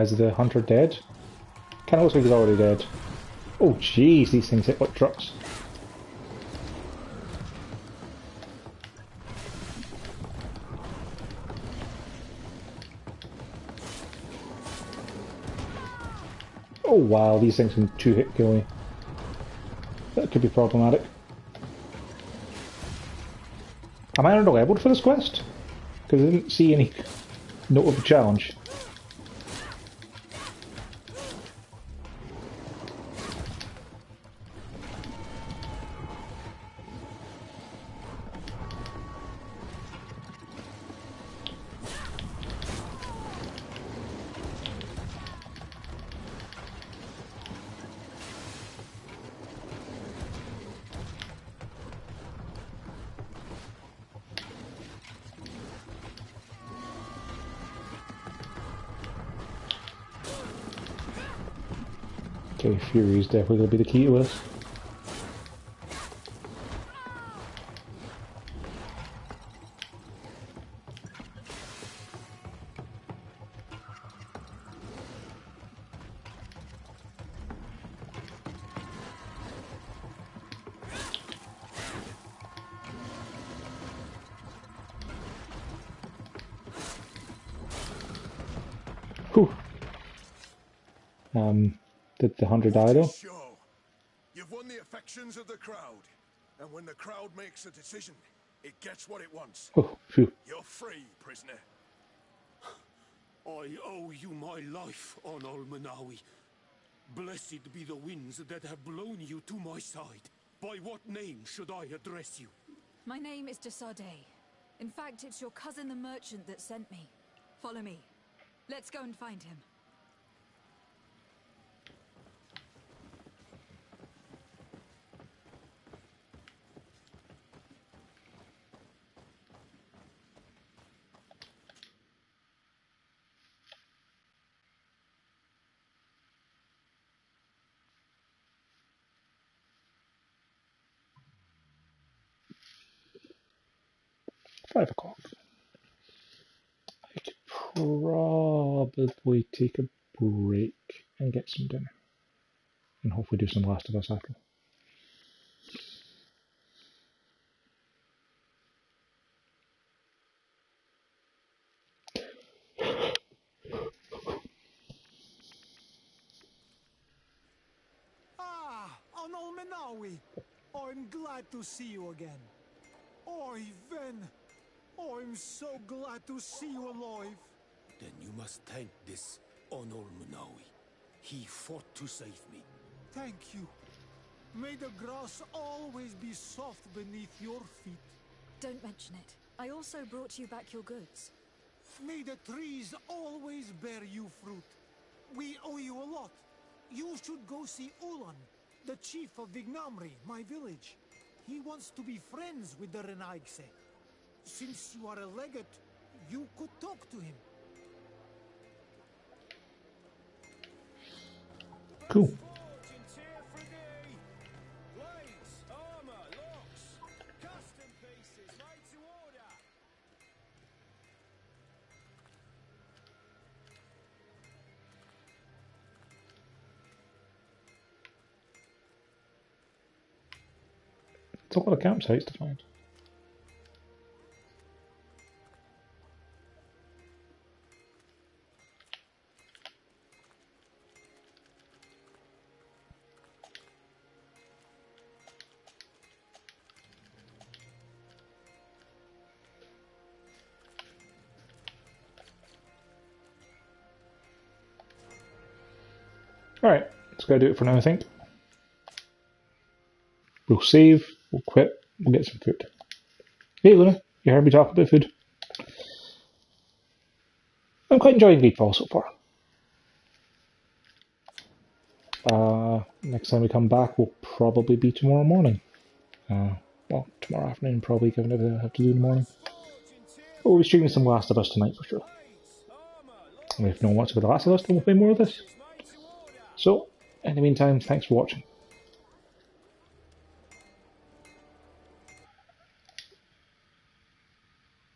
Is the hunter dead? Kinda looks like he's already dead. Oh jeez, these things hit like trucks. Oh wow, these things can two-hit kill me. That could be problematic. Am I under-leveled for this quest? Because I didn't see any note of a challenge. Okay, Fury is definitely going to be the key to this. Whew. Did the hunter die though? Show. You've won the affections of the crowd. And when the crowd makes a decision, it gets what it wants. Oh, phew. You're free, prisoner. I owe you my life, Onol Manawi. Blessed be the winds that have blown you to my side. By what name should I address you? My name is Desade. In fact, it's your cousin the merchant that sent me. Follow me. Let's go and find him. $5 o'clock. I could probably take a break and get some dinner. And hopefully do some Last of Us after. Ah, Onol Menawi. I'm glad to see you again. Oi, Ven. I'm so glad to see you alive. Then you must thank this Onol Manawi. He fought to save me. Thank you. May the grass always be soft beneath your feet. Don't mention it. I also brought you back your goods. May the trees always bear you fruit. We owe you a lot. You should go see Ulan, the chief of Vignamri, my village. He wants to be friends with the Renaigse. Since you are a legate, you could talk to him. Cool. It's a lot of campsites to find. Alright, that's going to do it for now, I think. We'll save, we'll quit, we'll get some food. Hey Luna, you heard me talk about food? I'm quite enjoying Greedfall so far. Next time we come back will probably be tomorrow morning. Well, tomorrow afternoon probably, given everything I have to do in the morning. But we'll be streaming some Last of Us tonight for sure. And if no one wants to go to The Last of Us, then we'll play more of this. So, in the meantime, thanks for watching.